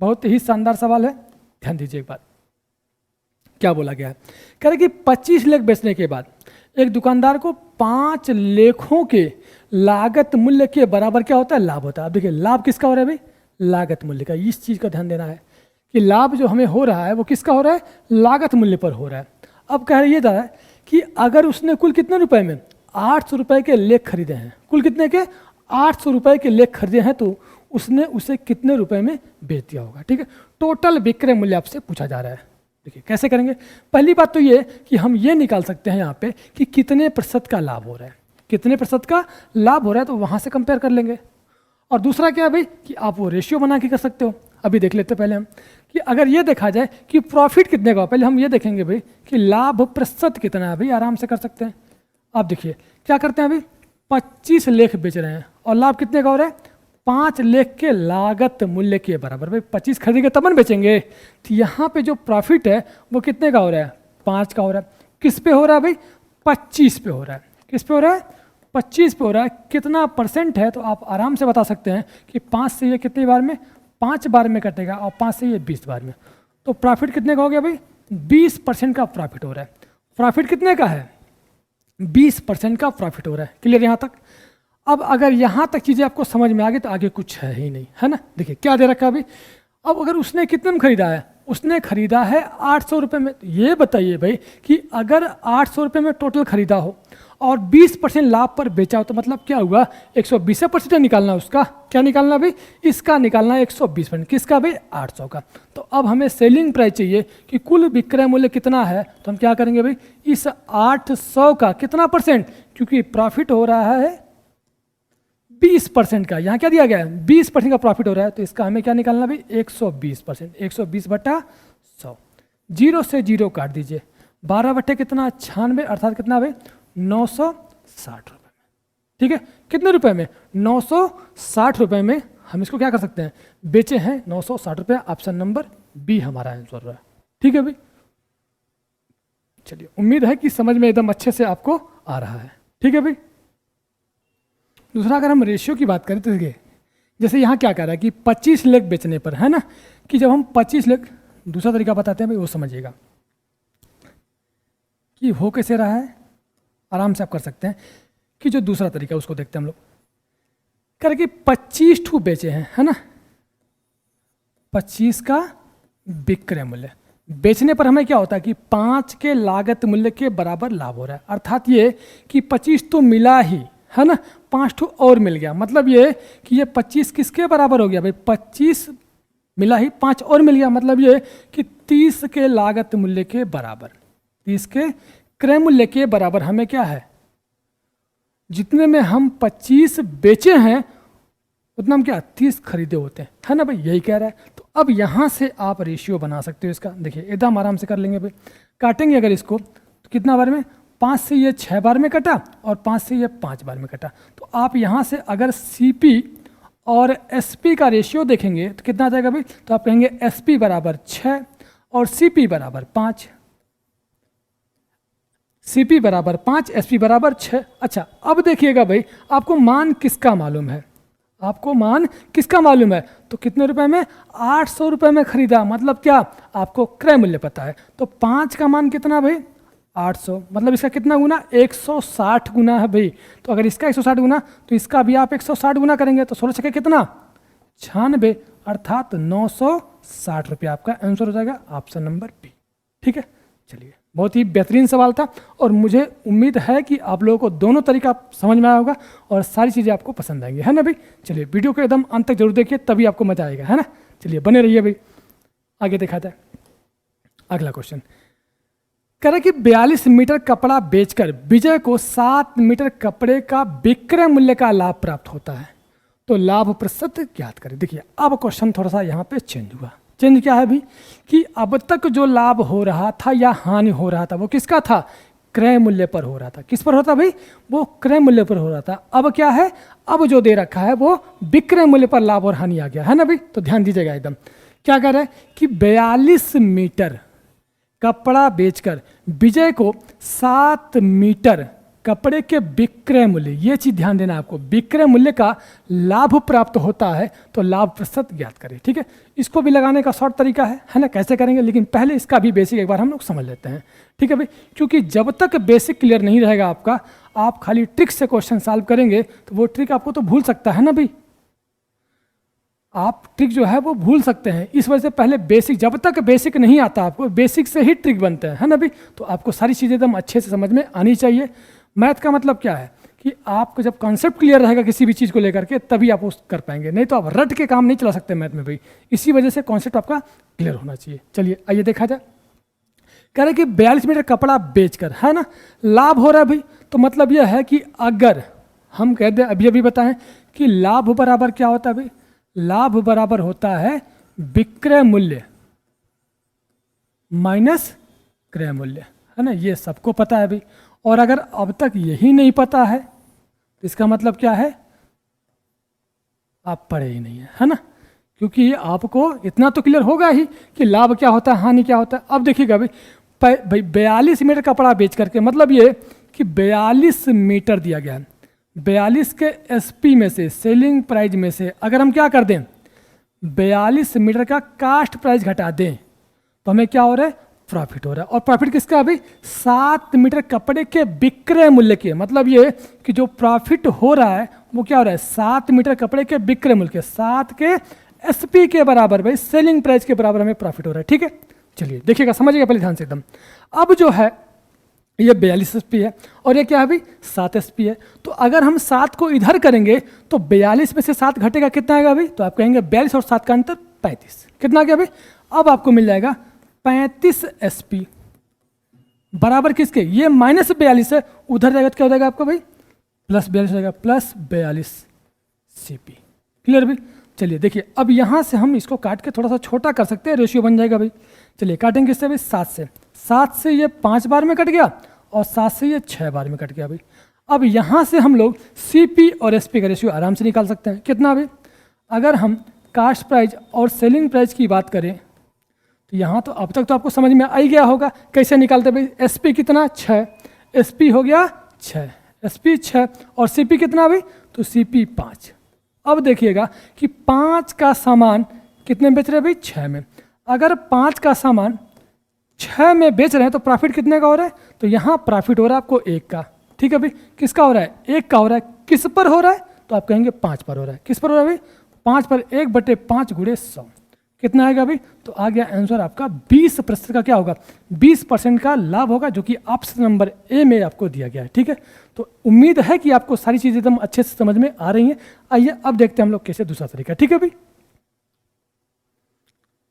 बहुत ही शानदार सवाल है, ध्यान दीजिए एक बात। क्या बोला गया है, कह रहे कि 25 लेख बेचने के बाद एक दुकानदार को 5 लेखों के लागत मूल्य के बराबर क्या होता है, लाभ होता है। अब देखिए लाभ किसका हो रहा है भाई, लागत मूल्य का। इस चीज का ध्यान देना है कि लाभ जो हमें हो रहा है वो किसका हो रहा है, लागत मूल्य पर हो रहा है। अब कह रही है कि अगर उसने कुल कितने रुपए में 800 रुपए के लेख खरीदे हैं, कुल कितने के 800 रुपए के लेख खरीदे हैं, तो उसने उसे कितने रुपए में बेच दिया होगा। ठीक है, टोटल विक्रय मूल्य आपसे पूछा जा रहा है। देखिए कैसे करेंगे, पहली बात तो ये कि हम ये निकाल सकते हैं यहाँ पे कि कितने प्रतिशत का लाभ हो रहा है, कितने प्रतिशत का लाभ हो रहा है, तो वहां से कंपेयर कर लेंगे। और दूसरा क्या है भाई कि आप वो रेशियो बना के कर सकते हो। अभी देख लेते हैं पहले हम कि अगर ये देखा जाए कि प्रॉफिट कितने का, पहले हम ये देखेंगे भाई कि लाभ प्रतिशत कितना है भाई, आराम से कर सकते हैं। आप देखिए क्या करते हैं, अभी 25 लेख बेच रहे हैं और लाभ कितने का हो रहा है, 5 लेख के लागत मूल्य के बराबर। भाई 25 खरीदेंगे तब न बेचेंगे, तो यहाँ पे जो प्रॉफिट है वो कितने का हो रहा है, 5 का हो रहा है। किस पे हो रहा है भाई, 25 पे हो रहा है। किस पे हो रहा है, 25 पे हो रहा है। कितना परसेंट है, तो आप आराम से बता सकते हैं कि 5 से ये कितनी बार में, 5 बार में कटेगा, और 5 से ये 20 बार में, तो प्रॉफिट कितने का हो गया भाई, 20% का प्रॉफिट हो रहा है। प्रॉफिट कितने का है, 20% का प्रॉफिट हो रहा है। क्लियर यहाँ तक। अब अगर यहाँ तक चीज़ें आपको समझ में आ गई तो आगे कुछ है ही नहीं, है ना। देखिए क्या दे रखा है अभी। अब अगर उसने कितने में खरीदा है, उसने खरीदा है 800 रुपये में। तो ये बताइए भाई कि अगर 800 रुपये में टोटल खरीदा हो और 20% लाभ पर बेचा हो तो मतलब क्या हुआ, 120% निकालना उसका। क्या निकालना भाई, इसका निकालना 120%। किसका भाई, 800 का। तो अब हमें सेलिंग प्राइस चाहिए कि कुल विक्रय मूल्य कितना है। तो हम क्या करेंगे भाई, इस 800 का कितना परसेंट, क्योंकि प्रॉफिट हो रहा है 20% का, यहाँ क्या दिया गया है 20% का प्रॉफिट हो रहा है, तो इसका हमें क्या निकालना भाई 120%। 120/100, 0 से 0 काट दीजिए, 12 बटे कितना 96, अर्थात कितना भाई 960 रुपये में। ठीक है, कितने रुपए में, 960 रुपये में हम इसको क्या कर सकते हैं, बेचे हैं 960 रुपये। ऑप्शन नंबर बी हमारा आंसर है। ठीक है भाई, चलिए उम्मीद है कि समझ में एकदम अच्छे से आपको आ रहा है। ठीक है भाई, दूसरा अगर हम रेशियो की बात करें तो देखिए, जैसे यहाँ क्या कह रहा है कि 25 लाख बेचने पर, है ना, कि जब हम 25 लाख, दूसरा तरीका बताते हैं भाई, वो समझिएगा कि हो कैसे रहा है, आराम से आप कर सकते हैं। कि जो दूसरा तरीका उसको देखते हैं हम लोग, कह रहे कि 25 ठू बेचे हैं, है ना, 25 का विक्रय मूल्य। बेचने पर हमें क्या होता है कि 5 के लागत मूल्य के बराबर लाभ हो रहा है, अर्थात ये कि 25 तो मिला ही, है ना, 5 ठू और मिल गया। मतलब ये कि ये 25 किसके बराबर हो गया भाई, 25 मिला ही, 5 और मिल गया। मतलब ये कि 30 के लागत मूल्य के बराबर, 30 के क्रय मूल्य के बराबर हमें क्या है, जितने में हम 25 बेचे हैं उतना हम क्या 30 खरीदे होते हैं, है ना भाई, यही कह रहा है। तो अब यहाँ से आप रेशियो बना सकते हो इसका। देखिए एकदम आराम से कर लेंगे भाई, काटेंगे अगर इसको तो कितना बार में, 5 से ये 6 बार में कटा और 5 से ये 5 बार में कटा। तो आप यहाँ से अगर CP और SP का रेशियो देखेंगे तो कितना आ जाएगा भाई, तो आप कहेंगे SP बराबर 6 और CP बराबर 5, CP बराबर 5, SP बराबर 6। अच्छा अब देखिएगा भाई, आपको मान किसका मालूम है, आपको मान किसका मालूम है, तो कितने रुपए में, 800 रुपये में खरीदा। मतलब क्या, आपको क्रय मूल्य पता है। तो 5 का मान कितना भाई, 800, मतलब इसका कितना गुना, 160 गुना है भाई। तो अगर इसका 160 गुना तो इसका भी आप 160 गुना करेंगे तो 16 छक्के कितना, 96, अर्थात 960 रुपये आपका आंसर हो जाएगा, ऑप्शन नंबर बी। ठीक है, चलिए बहुत ही बेहतरीन सवाल था और मुझे उम्मीद है कि आप लोगों को दोनों तरीका समझ में आया होगा और सारी चीज़ें आपको पसंद आएंगी, है ना भाई। चलिए वीडियो को एकदम अंत तक जरूर देखिए, तभी आपको मजा आएगा, है ना। चलिए बने रहिए भाई, आगे देखा जाए। अगला क्वेश्चन कह रहा है कि 42 मीटर कपड़ा बेचकर विजय को 7 मीटर कपड़े का विक्रय मूल्य का लाभ प्राप्त होता है, तो लाभ प्रतिशत ज्ञात करें। देखिए अब क्वेश्चन थोड़ा सा यहाँ पे चेंज हुआ। चेंज क्या है भी, कि अब तक जो लाभ हो रहा था या हानि हो रहा था वो किसका था, क्रय मूल्य पर हो रहा था। किस पर होता भाई, वो क्रय मूल्य पर हो रहा था। अब क्या है, अब जो दे रखा है वो विक्रय मूल्य पर लाभ और हानि आ गया, है ना भाई। तो ध्यान दीजिएगा एकदम, क्या कह रहा है कि 42 मीटर कपड़ा बेचकर विजय को 7 मीटर कपड़े के विक्रय मूल्य, ये चीज ध्यान देना आपको, विक्रय मूल्य का लाभ प्राप्त होता है, तो लाभ प्रतिशत ज्ञात करें। ठीक है, इसको भी लगाने का शॉर्ट तरीका है ना, कैसे करेंगे, लेकिन पहले इसका भी बेसिक एक बार हम लोग समझ लेते हैं। ठीक है भाई, क्योंकि जब तक बेसिक क्लियर नहीं रहेगा आपका, आप खाली ट्रिक से क्वेश्चन सॉल्व करेंगे तो वो ट्रिक आपको तो भूल सकता है ना भाई, आप ट्रिक जो है वो भूल सकते हैं। इस वजह से पहले बेसिक, जब तक बेसिक नहीं आता आपको, बेसिक से ही ट्रिक बनते हैं, है ना भाई। तो आपको सारी चीज़ें एकदम अच्छे से समझ में आनी चाहिए। मैथ का मतलब क्या है कि आपको जब कॉन्सेप्ट क्लियर रहेगा किसी भी चीज़ को लेकर के, तभी आप उस कर पाएंगे, नहीं तो आप रट के काम नहीं चला सकते मैथ में भाई। इसी वजह से कॉन्सेप्ट आपका क्लियर होना चाहिए। चलिए आइए देखा जाए। कह रहे कि 42 मीटर कपड़ा बेचकर, है ना, लाभ हो रहा है भाई। तो मतलब यह है कि अगर हम कहते हैं, अभी बताएं कि लाभ बराबर क्या होता है भाई, लाभ बराबर होता है विक्रय मूल्य माइनस क्रय मूल्य, है ना, ये सबको पता है भाई। और अगर अब तक यही नहीं पता है तो इसका मतलब क्या है, आप पढ़े ही नहीं है ना, क्योंकि आपको इतना तो क्लियर होगा ही कि लाभ क्या होता है, हानि क्या होता है। अब देखिएगा भाई 42 मीटर कपड़ा बेच करके, मतलब ये कि 42 मीटर दिया गया है, 42 के SP में से, सेलिंग प्राइस में से अगर हम क्या कर दें, 42 मीटर का कास्ट प्राइस घटा दें तो हमें क्या हो रहा है, प्रॉफिट हो रहा है। और प्रॉफिट किसका है भाई, 7 मीटर कपड़े के विक्रय मूल्य के। मतलब ये कि जो प्रॉफिट हो रहा है वो क्या हो रहा है, 7 मीटर कपड़े के विक्रय मूल्य के 7 के एसपी के बराबर, भाई सेलिंग प्राइस के बराबर हमें प्रॉफिट हो रहा है। ठीक है, चलिए देखिएगा, समझिएगा पहले ध्यान से एकदम। अब जो है ये 42 एसपी है और ये क्या है भाई, 7 एसपी है। तो अगर हम 7 को इधर करेंगे तो 42 में से 7 घटेगा, कितना आएगा भाई, तो आप कहेंगे 42 और 7 का अंतर 35। कितना आ गया भाई, अब आपको मिल जाएगा 35 एसपी बराबर किसके, ये माइनस 42 है, उधर जाएगा तो क्या हो जाएगा आपका भाई, प्लस 42 हो जाएगा, प्लस 42 सीपी। क्लियर भाई। चलिए देखिए, अब यहाँ से हम इसको काट के थोड़ा सा छोटा कर सकते हैं, रेशियो बन जाएगा भाई। चलिए काटेंगे किससे भाई, 7 से। 7 से ये 5 बार में कट गया और 7 से ये 6 बार में कट गया भाई। अब यहाँ से हम लोग सीपी और एसपी का रेशियो आराम से निकाल सकते हैं। कितना भाई, अगर हम कास्ट प्राइस और सेलिंग प्राइस की बात करें तो यहाँ तो अब तक तो आपको समझ में आ ही गया होगा कैसे निकालते भाई। एसपी कितना, 6, एसपी हो गया 6, एसपी 6 और सीपी कितना भाई, तो सीपी 5। अब देखिएगा कि 5 का सामान कितने में बेच रहे हैं भाई, 6 में। अगर 5 का सामान 6 में बेच रहे हैं तो प्रॉफिट कितने का हो रहा है, तो यहाँ प्रॉफिट हो रहा है आपको 1 का। ठीक है भाई, किसका हो रहा है, 1 का हो रहा है। किस पर हो रहा है, तो आप कहेंगे 5 पर हो रहा है। किस पर हो रहा है भाई, 5 पर 1/5 गुणे 100 कितना आएगा भाई, तो आ गया आंसर आपका 20% का क्या होगा, 20% का लाभ होगा, जो कि ऑप्शन नंबर ए में आपको दिया गया है। ठीक है, तो उम्मीद है कि आपको सारी चीज़ें एकदम अच्छे से समझ में आ रही हैं। आइए अब देखते हैं हम लोग कैसे दूसरा तरीका। ठीक है भाई,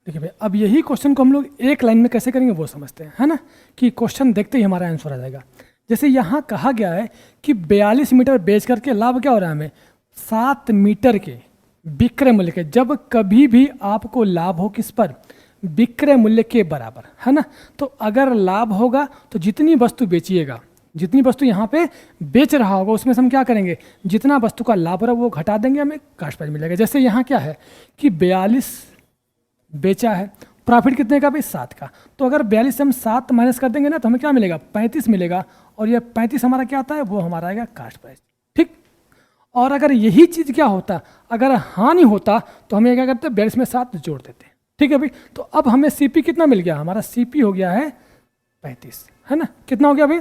देखिए भाई, अब यही क्वेश्चन को हम लोग एक लाइन में कैसे करेंगे वो समझते हैं, है ना, कि क्वेश्चन देखते ही हमारा आंसर आ जाएगा। जैसे यहाँ कहा गया है कि 42 मीटर बेच करके लाभ क्या हो रहा है हमें, 7 मीटर के विक्रय मूल्य के। जब कभी भी आपको लाभ हो किस पर, विक्रय मूल्य के बराबर, है ना, तो अगर लाभ होगा तो जितनी वस्तु बेचिएगा, जितनी वस्तु यहाँ पे बेच रहा होगा उसमें से हम क्या करेंगे, जितना वस्तु का लाभ हो रहा है वो घटा देंगे, हमें कास्ट प्राइस मिलेगा। जैसे यहाँ क्या है कि 42 बेचा है, प्रॉफिट कितने का भाई, 7 का। तो अगर 42 से हम 7 माइनस कर देंगे ना तो हमें क्या मिलेगा, 35 मिलेगा। और ये 35 हमारा क्या आता है, वो हमारा आएगा कास्ट प्राइस। ठीक, और अगर यही चीज़ क्या होता, अगर हानि होता तो हमें क्या करते, 42 में 7 जोड़ देते। ठीक है भाई, तो अब हमें सीपी कितना मिल गया, हमारा सीपी हो गया है 35, है ना, कितना हो गया भाई,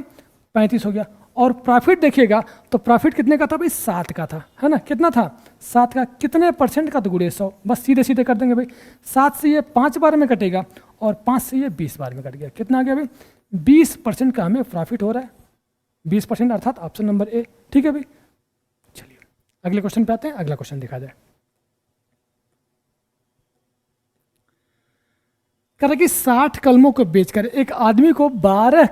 35 हो गया। और प्रॉफिट देखिएगा तो प्रॉफिट कितने का था भाई, 7 का था, है ना, कितना था, 7 का। कितने परसेंट का, तो गुणे 100, बस सीधे सीधे कर देंगे भाई। 7 से ये 5 बार में कटेगा और 5 से ये 20 बार में कट गया। कितना आ गया भाई, 20% का हमें प्रॉफिट हो रहा है, 20% अर्थात ऑप्शन नंबर ए। ठीक है भाई, चलिए अगले क्वेश्चन पे आते हैं। अगला क्वेश्चन देखा जाए, कह रहा कि 60 कलमों को बेचकर एक आदमी को 12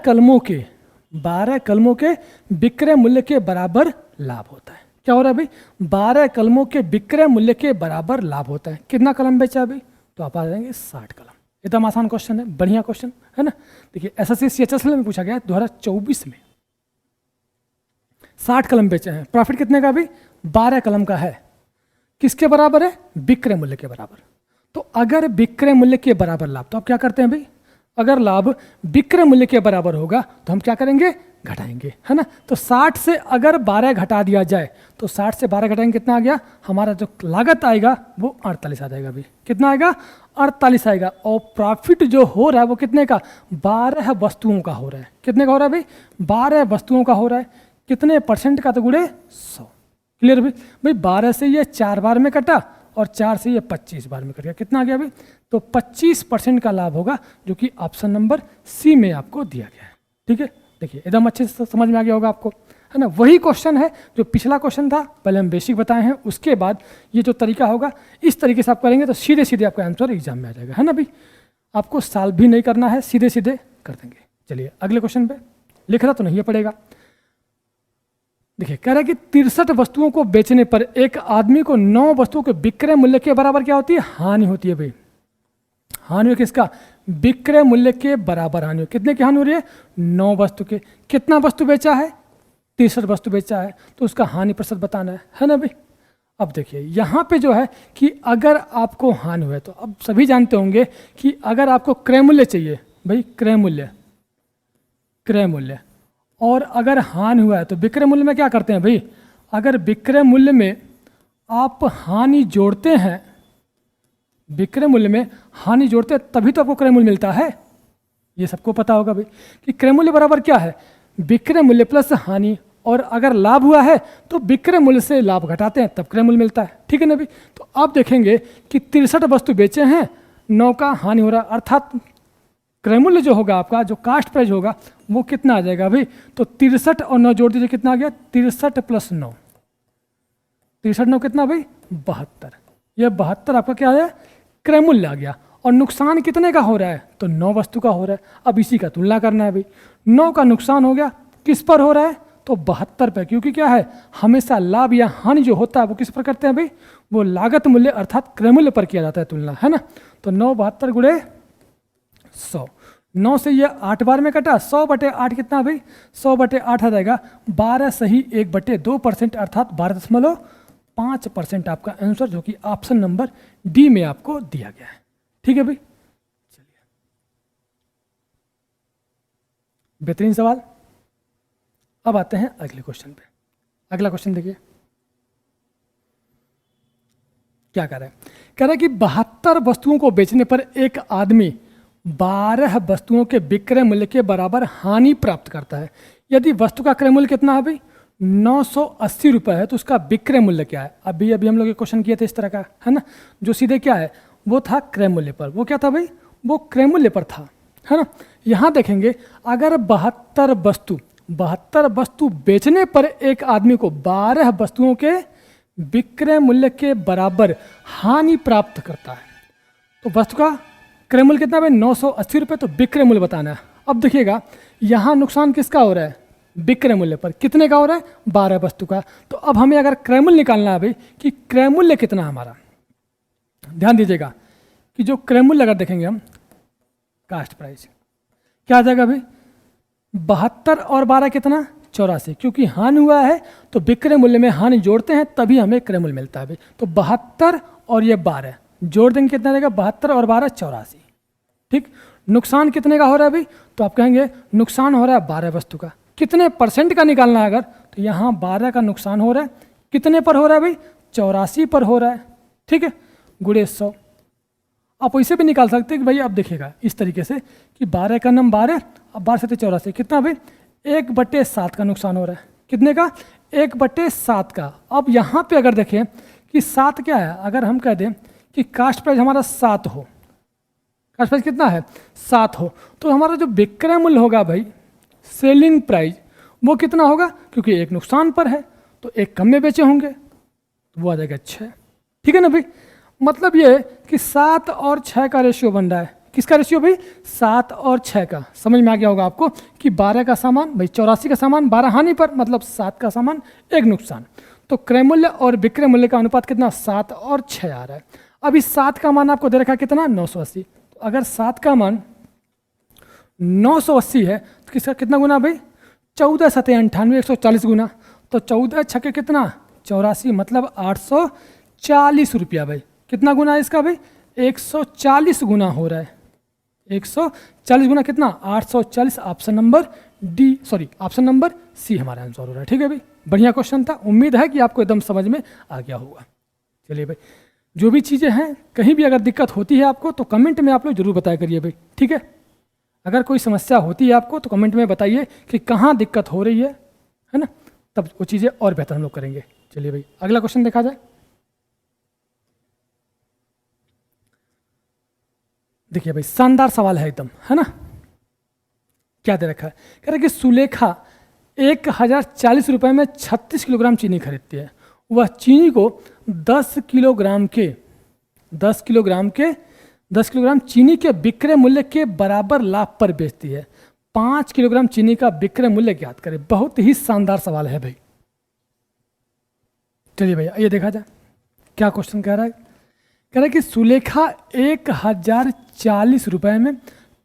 कलमों के विक्रय मूल्य के बराबर लाभ होता है। क्या हो रहा है भाई, 12 कलमों के विक्रय मूल्य के बराबर लाभ होता है। कितना कलम बेचा भाई, तो आप आ जाएंगे 60 कलम। एकदम आसान क्वेश्चन है, बढ़िया क्वेश्चन है ना। देखिए एसएससी सीएचएसएल में पूछा गया 2024 में, 60 कलम बेचे हैं, प्रॉफिट कितने का भाई, 12 कलम का है। किसके बराबर है, विक्रय मूल्य के बराबर। तो अगर विक्रय मूल्य के बराबर लाभ, तो आप क्या करते हैं भाई, अगर लाभ विक्रय मूल्य के बराबर होगा तो हम क्या करेंगे, घटाएंगे, है ना। तो 60 से अगर 12 घटा दिया जाए तो 60 से 12 घटाएंगे, कितना आ गया, हमारा जो लागत आएगा वो 48 आ जाएगा भाई। कितना आएगा, 48 आएगा। और प्रॉफिट जो हो रहा है वो कितने का, 12 वस्तुओं का हो रहा है। कितने का हो रहा है भाई, 12 वस्तुओं का हो रहा है। कितने परसेंट का, तो गुणे 100। क्लियर भाई, 12 से ये 4 बार में कटा और 4 से ये 25 बार में कट गया। कितना आ गया भाई, तो 25% का लाभ होगा, जो कि ऑप्शन नंबर सी में आपको दिया गया है। ठीक है, देखिए एकदम अच्छे से समझ में आ गया होगा आपको, है ना। वही क्वेश्चन है जो पिछला क्वेश्चन था, पहले हम बेसिक बताए हैं, उसके बाद ये जो तरीका होगा इस तरीके से आप करेंगे तो सीधे सीधे आपका आंसर एग्जाम में आ जाएगा, है ना भाई। आपको सॉल्व भी नहीं करना है, सीधे सीधे कर देंगे। चलिए अगले क्वेश्चन पे, लिखना तो नहीं पड़ेगा। देखिए कह रहा है कि 63 वस्तुओं को बेचने पर एक आदमी को 9 वस्तुओं के विक्रय मूल्य के बराबर क्या होती है, हानि होती है भाई। हानि किसका, विक्रय मूल्य के बराबर हानि। कितने की हानि हो रही है, 9 वस्तु के। कितना वस्तु बेचा है, 63 वस्तु बेचा है, तो उसका हानि प्रतिशत बताना है ना भाई। अब देखिए यहाँ पे जो है कि अगर आपको हानि हुआ है, तो अब सभी जानते होंगे कि अगर आपको क्रय मूल्य चाहिए भाई, क्रय मूल्य, और अगर हानि हुआ है तो विक्रय मूल्य में क्या करते हैं भाई, अगर विक्रय मूल्य में आप हानि जोड़ते हैं, विक्रय मूल्य में हानि जोड़ते हैं तभी तो आपको क्रय मूल्य मिलता है। ये सबको पता होगा भाई कि क्रय मूल्य बराबर क्या है, विक्रय मूल्य प्लस हानि और अगर लाभ हुआ है तो विक्रय मूल्य से लाभ घटाते हैं तब क्रय मूल्य मिलता है। ठीक है ना भाई। तो आप देखेंगे कि 63 वस्तु बेचे हैं, 9 का हानि हो रहा है, अर्थात क्रय मूल्य जो होगा आपका, जो कास्ट प्राइस होगा वो कितना आ जाएगा भाई? तो 63 और 9 जोड़ दीजिए, कितना आ गया? 63 + 9, 63 9 कितना भाई? 72। यह 72 आपका क्या है? क्रय मूल्य आ गया। और नुकसान कितने का हो रहा है? तो 9 वस्तु का हो रहा है। अब इसी का तुलना करना है भाई। 9 का नुकसान हो गया, किस पर हो रहा है? तो 72 पे, क्योंकि क्या है, हमेशा लाभ या हानि जो होता है वो किस पर करते हैं भाई? वो लागत मूल्य अर्थात क्रय मूल्य पर किया जाता है तुलना, है ना। तो 9 72 गुणे 100, 9 से ये 8 बार में कटा, 100/8 कितना भाई? 100/8 आ जाएगा 12 सही 1/2%, अर्थात 12.5% आपका आंसर, जो कि ऑप्शन नंबर डी में आपको दिया गया है। ठीक है भाई, चलिए बेहतरीन सवाल। अब आते हैं अगले क्वेश्चन पे। अगला क्वेश्चन देखिए क्या कह रहा है। कह रहा है कि 72 वस्तुओं को बेचने पर एक आदमी 12 वस्तुओं के विक्रय मूल्य के बराबर हानि प्राप्त करता है। यदि वस्तु का क्रय मूल्य कितना है भाई? 980 रुपये है, तो उसका विक्रय मूल्य क्या है? अभी हम लोग ये क्वेश्चन किए थे इस तरह का, है ना, जो सीधे क्या है, वो था क्रय मूल्य पर। वो क्या था भाई? वो क्रय मूल्य पर था, है ना। यहाँ देखेंगे अगर 72 वस्तु बेचने पर एक आदमी को 12 वस्तुओं के विक्रय मूल्य के बराबर हानि प्राप्त करता है, तो वस्तु का क्रय मूल्य कितना भाई? 980 रुपये, तो विक्रय मूल्य बताना है। अब देखिएगा यहाँ नुकसान किसका हो रहा है? विक्रय मूल्य पर। कितने का हो रहा है? 12 वस्तु का। तो अब हमें अगर क्रय मूल्य निकालना है भाई कि क्रय मूल्य कितना है हमारा, ध्यान दीजिएगा कि जो क्रय मूल्य अगर देखेंगे हम, कास्ट प्राइस क्या आ जाएगा भाई? 72 और 12 कितना? 84, क्योंकि हानि हुआ है तो विक्रय मूल्य में हानि जोड़ते हैं तभी हमें क्रय मूल्य मिलता है भाई। तो 72 और ये 12 जोड़ देंगे, कितना रहेगा? 72 और 12 84। ठीक। नुकसान कितने का हो रहा है भाई? तो आप कहेंगे नुकसान हो रहा है 12 वस्तु का। कितने % का निकालना है अगर, तो यहाँ 12 का नुकसान हो रहा है, कितने पर हो रहा है भाई? 84 पर हो रहा है। ठीक है, गुणे 100। आप वैसे भी निकाल सकते हैं कि भाई, आप देखिएगा इस तरीके से कि 12 का नाम 12, अब 12 से 84 कितना भाई? 1/7 का नुकसान हो रहा है। कितने का? 1/7 का। अब यहाँ पे अगर देखें कि 7 क्या है, अगर हम कह दें कि कास्ट प्राइस हमारा 7 हो, कास्ट प्राइस कितना है? 7 हो, तो हमारा जो विक्रय मूल्य होगा भाई, सेलिंग प्राइस, वो कितना होगा? क्योंकि एक नुकसान पर है तो एक कम में बेचे होंगे, तो वो आ जाएगा 6। ठीक है ना भाई। मतलब ये कि 7 और 6 का रेशियो बन रहा है। किसका रेशियो भाई? 7 और 6 का। समझ में आ गया होगा आपको कि 12 का सामान भाई, 84 का सामान 12 हानि पर, मतलब 7 का सामान 1 नुकसान। तो क्रय मूल्य और विक्रय मूल्य का अनुपात कितना? 7 और 6 आ रहा है। अब इस 7 का मान आपको दे रखा है कितना? 980। तो अगर 7 का मान 980 है तो किसका कितना गुना भाई? 14 7 98, 140 गुना। तो 14 छक्के कितना? 84, मतलब 840 रुपया भाई। कितना गुना है इसका भाई? 140 गुना हो रहा है। 140 गुना कितना? 840। Option number D, sorry option number C हमारा आंसर हो रहा है। ठीक है भाई, बढ़िया क्वेश्चन था। उम्मीद है कि आपको एकदम समझ में आ गया होगा। चलिए भाई, जो भी चीज़ें हैं, कहीं भी अगर दिक्कत होती है आपको तो कमेंट में आप लोग जरूर बताया करिए भाई। ठीक है, अगर कोई समस्या होती है आपको तो कमेंट में बताइए कि कहाँ दिक्कत हो रही है ना, तब वो चीज़ें और बेहतर हम लोग करेंगे। चलिए भाई, अगला क्वेश्चन देखा जाए। देखिए भाई, शानदार सवाल है एकदम, है ना। क्या दे रखा है? कह रहे कि सुलेखा 1040 रुपये में 36 किलोग्राम चीनी खरीदती है। वह चीनी को 10 किलोग्राम चीनी के विक्रय मूल्य के बराबर लाभ पर बेचती है। 5 किलोग्राम चीनी का विक्रय मूल्य ज्ञात करें। बहुत ही शानदार सवाल है भाई। चलिए भैया, ये देखा जाए क्या क्वेश्चन कह रहा है। कह रहा है कि सुलेखा 1040 रुपये में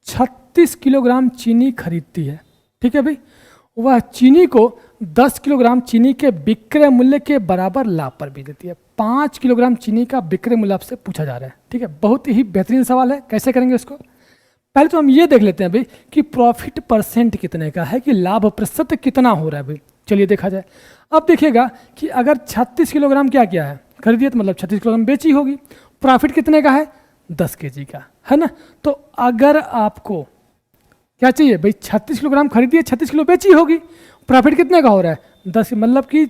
36 किलोग्राम चीनी खरीदती है। ठीक है भाई, वह चीनी को 10 किलोग्राम चीनी के विक्रय मूल्य के बराबर लाभ पर बेच देती है। 5 किलोग्राम चीनी का विक्रय मूल्य आपसे पूछा जा रहा है। ठीक है, बहुत ही बेहतरीन सवाल है। कैसे करेंगे इसको? पहले तो हम ये देख लेते हैं भाई कि प्रॉफिट % कितने का है, कि लाभ प्रतिशत कितना हो रहा है भाई। चलिए देखा जाए। अब देखिएगा कि अगर 36 किलोग्राम क्या है खरीदिए, तो मतलब 36 किलोग्राम बेची होगी। प्रॉफिट कितने का है? 10 kg का, है ना। तो अगर आपको क्या चाहिए भाई? 36 किलोग्राम खरीदिए, 36 किलो बेची होगी, प्रॉफिट कितने का हो रहा है? 10, मतलब कि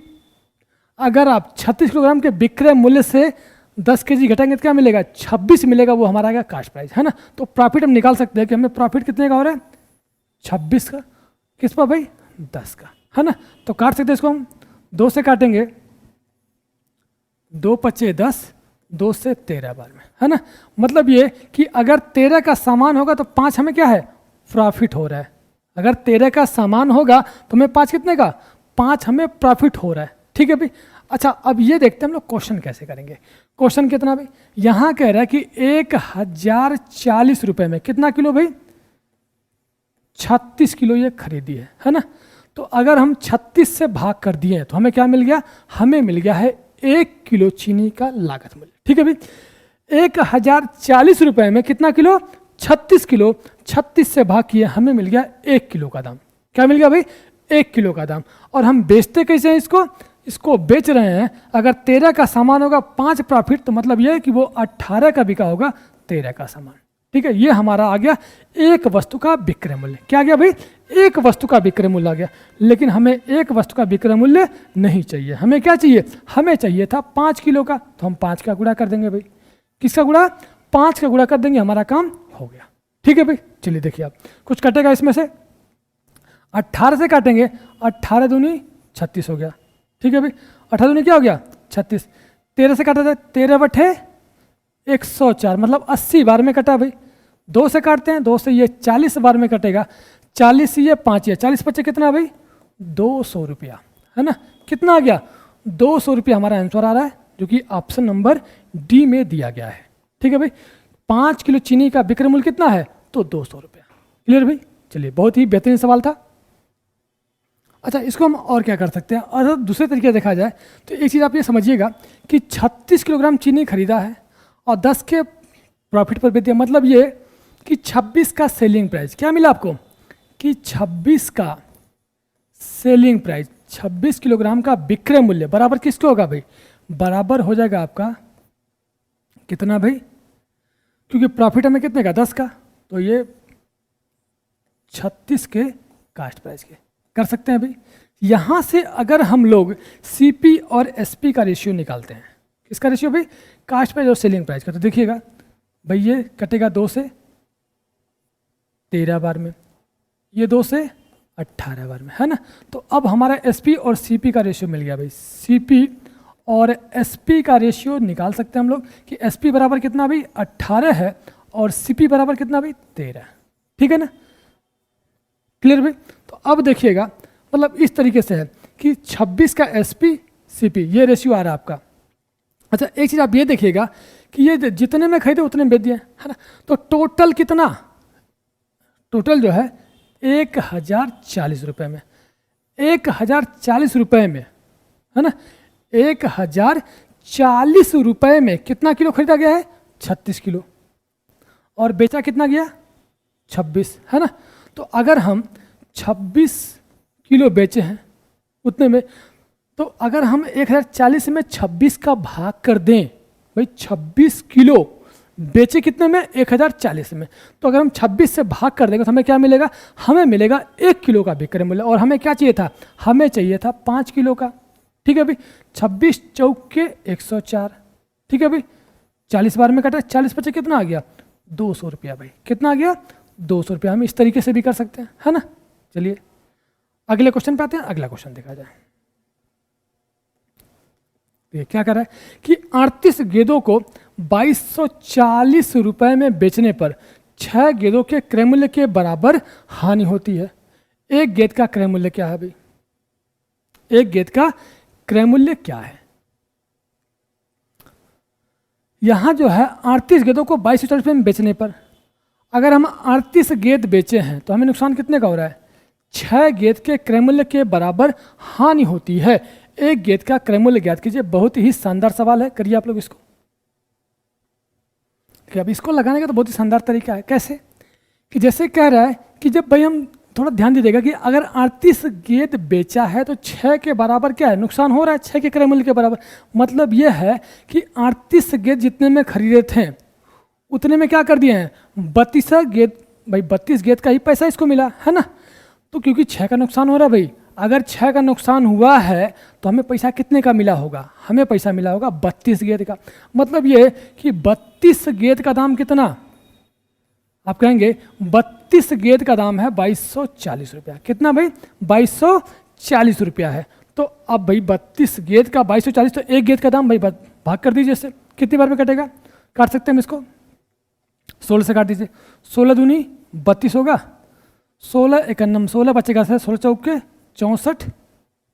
अगर आप 36 किलोग्राम के विक्रय मूल्य से 10 केजी घटाएंगे तो क्या मिलेगा, 26 मिलेगा, वो हमारा आएगा कास्ट प्राइस, है ना। तो प्रॉफिट हम निकाल सकते हैं कि हमें प्रॉफिट कितने का हो रहा है, 26 का, किस पर भाई, 10 का, है ना। तो काट सकते हैं इसको हम, 2 से काटेंगे, 2 पचे 10, 2 से 13 बार में, है ना। मतलब ये कि अगर 13 का सामान होगा तो 5 हमें क्या है, प्रॉफिट हो रहा है। अगर 13 का सामान होगा तो हमें 5 कितने का, 5 हमें प्रॉफिट हो रहा है, ठीक है भाई। अच्छा, अब ये देखते हैं हम लोग क्वेश्चन कैसे करेंगे। क्वेश्चन कितना भाई, यहाँ कह रहा है कि 1040 रुपए में कितना किलो भाई, 36 किलो ये खरीदी है ना। तो अगर हम 36 से भाग कर दिए तो हमें क्या मिल गया, हमें मिल गया है 1 किलो चीनी का लागत मूल्य, ठीक है भाई। 1040 रुपए में कितना किलो, 36 किलो, 36 से भाग किए, हमें मिल गया 1 किलो का दाम। क्या मिल गया भाई, 1 किलो का दाम। और हम बेचते कैसे हैं इसको बेच रहे हैं, अगर 13 का सामान होगा 5 प्रॉफिट, तो मतलब ये है कि वो 18 का बिका होगा 13 का सामान, ठीक है। ये हमारा आ गया एक वस्तु का विक्रय मूल्य। क्या आ गया भाई, एक वस्तु का विक्रय मूल्य आ गया। लेकिन हमें एक वस्तु का विक्रय मूल्य नहीं चाहिए, हमें क्या चाहिए, हमें चाहिए था 5 किलो का। तो हम 5 का गुणा कर देंगे भाई, किसका गुणा, 5 का गुणा कर देंगे, हमारा काम हो गया, ठीक है भाई। चलिए देखिए, आप कुछ कटेगा इसमें से, 18 से काटेंगे, 18 दूनी 36 हो गया, ठीक है भाई। 18 दूनी क्या हो गया, 36। 13 से काटा जाए, 13 बटे 104, मतलब 80 बार में कटा भाई। 2 से काटते हैं, 2 से ये 40 बार में कटेगा, 40 ये 5 है, 40 बचे कितना भाई, 200 रुपया, है ना। कितना आ गया, 200 रुपया हमारा आंसर आ रहा है, जो कि ऑप्शन नंबर डी में दिया गया है, ठीक है भाई। 5 किलो चीनी का विक्रय मूल्य कितना है, तो 200 रुपया। क्लियर भाई। चलिए, बहुत ही बेहतरीन सवाल था। अच्छा, इसको हम और क्या कर सकते हैं, और दूसरे तरीके से देखा जाए तो एक चीज़ आप ये समझिएगा कि 36 किलोग्राम चीनी खरीदा है और 10 के प्रॉफिट पर बेच दिया। मतलब ये कि 26 का सेलिंग प्राइस, क्या मिला आपको, कि 26 का सेलिंग प्राइस, 26 किलोग्राम का विक्रय मूल्य बराबर किसको होगा भाई, बराबर हो जाएगा आपका कितना भाई, क्योंकि प्रॉफिट हमें कितने का, 10 का, तो ये 36 के कास्ट प्राइस के। कर सकते हैं भाई। यहाँ से अगर हम लोग सीपी और एसपी का रेशियो निकालते हैं, किसका रेशियो भाई, कास्ट प्राइस और सेलिंग प्राइस का, तो देखिएगा भाई ये कटेगा 2 से 13 बार में, ये 2 से 18 बार में, है ना। तो अब हमारा एसपी और सीपी का रेशियो मिल गया भाई। सीपी और एसपी का रेशियो निकाल सकते हैं हम लोग कि एसपी बराबर कितना भाई, 18 है, और सीपी बराबर कितना भाई, 13, ठीक है ना। क्लियर भाई। तो अब देखिएगा, मतलब इस तरीके से है कि 26 का एसपी सीपी ये रेशियो आ रहा है आपका। अच्छा, एक चीज़ आप ये देखिएगा कि ये जितने में खरीदे उतने में बेच दिए, है ना। तो टोटल कितना, टोटल जो है 1040 रुपये में, 1040 रुपये में, है ना, 1040 रुपये में कितना किलो खरीदा गया है, 36 किलो, और बेचा कितना गया, 26, है ना। तो अगर हम 26 किलो बेचे हैं उतने में, तो अगर हम 1040 में 26 का भाग कर दें भाई, 26 किलो बेचे कितने में, 1040 में, तो अगर हम 26 से भाग कर देंगे तो हमें क्या मिलेगा, हमें मिलेगा 1 किलो का विक्रय मूल्य। और हमें क्या चाहिए था, हमें चाहिए था 5 किलो का, ठीक है भाई। 26 चौक के 104, ठीक है भाई। 40 बार में कटा, 40 बचे कितना आ गया, 200 रुपया भाई। कितना आ गया, 200 रुपया। हम इस तरीके से भी कर सकते हैं, है ना। चलिए अगले क्वेश्चन पे आते हैं। अगला क्वेश्चन देखा जाए, ये क्या कर रहा है कि 38 गेंदों को 2240 रुपए में बेचने पर 6 गेंदों के क्रय मूल्य के बराबर हानि होती है। एक गेंद का क्रय मूल्य क्या है भाई, एक गेंद का क्रय मूल्य क्या है। यहां जो है 38 गेंदों को 2240 रुपये में बेचने पर, अगर हम 38 गेंद बेचे हैं तो हमें नुकसान कितने का हो रहा है, 6 गेंद के क्रय मूल्य के बराबर हानि होती है। एक गेंद का क्रय मूल्य ज्ञात कीजिए। बहुत ही शानदार सवाल है, करिए आप लोग इसको। अब इसको लगाने का तो बहुत ही शानदार तरीका है। कैसे, कि जैसे कह रहा है कि जब भाई हम थोड़ा ध्यान दीजिएगा कि अगर 38 गेंद बेचा है तो 6 के बराबर क्या है, नुकसान हो रहा है 6 के क्रय मूल्य के बराबर। मतलब यह है कि 38 गेंद जितने में खरीदे थे उतने में क्या कर दिए हैं, 32 गेंद, भाई 32 गेंद का ही पैसा इसको मिला, है ना। तो क्योंकि 6 का नुकसान हो रहा है भाई, अगर 6 का नुकसान हुआ है तो हमें पैसा कितने का मिला होगा? हमें पैसा मिला होगा 32 गेंद का। मतलब ये कि 32 गेंद का दाम कितना? आप कहेंगे 32 गेंद का दाम है 2240 रुपया। कितना भाई? 2240 रुपया है। तो अब भाई 32 गेंद का 2240, तो एक गेंद का दाम भाई भाग कर दीजिए इससे, कितनी बार में कटेगा? काट सकते हैं हम इसको, 16 से काट दीजिए। 16 दूनी 32 होगा, 16 एकन्नम 16 बचेगा, 16 चौके 64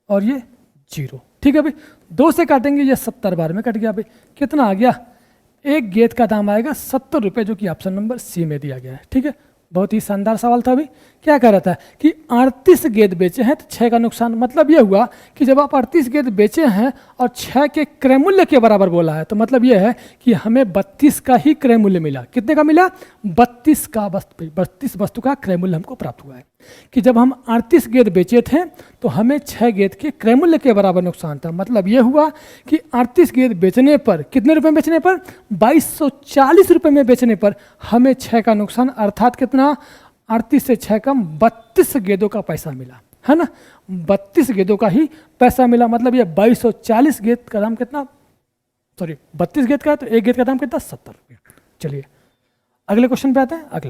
और ये 0। ठीक है भाई, 2 से काटेंगे, ये 70 बार में कट गया भाई। कितना आ गया? एक गेंद का दाम आएगा 70 रुपये, जो कि ऑप्शन नंबर सी में दिया गया है। ठीक है, बहुत ही शानदार सवाल था। अभी क्या कह रहा था कि 38 गेंद बेचे हैं तो 6 का नुकसान। मतलब ये हुआ कि जब आप 38 गेंद बेचे हैं और 6 के क्रय मूल्य के बराबर बोला है, तो मतलब ये है कि हमें 32 का ही क्रय मूल्य मिला। कितने का मिला? 32 का। 32 वस्तु का क्रय मूल्य हमको प्राप्त हुआ है। कि जब हम 38 गेंद बेचे थे तो हमें 6 गेंद के क्रय मूल्य के बराबर नुकसान था। मतलब ये हुआ कि 38 गेंद बेचने पर, कितने रुपए में बेचने पर? 2240 रुपये में बेचने पर हमें 6 का नुकसान, अर्थात कितना? 38 से 6 कम 32 गेंदों का पैसा मिला, है ना? 32 गेंदों का ही पैसा मिला। मतलब ये 2240 गेंद का दाम कितना? 32 गेंद का है तो एक गेंद का दाम कितना? 70 रुपये। चलिए अगले क्वेश्चन पे आते हैं। अगला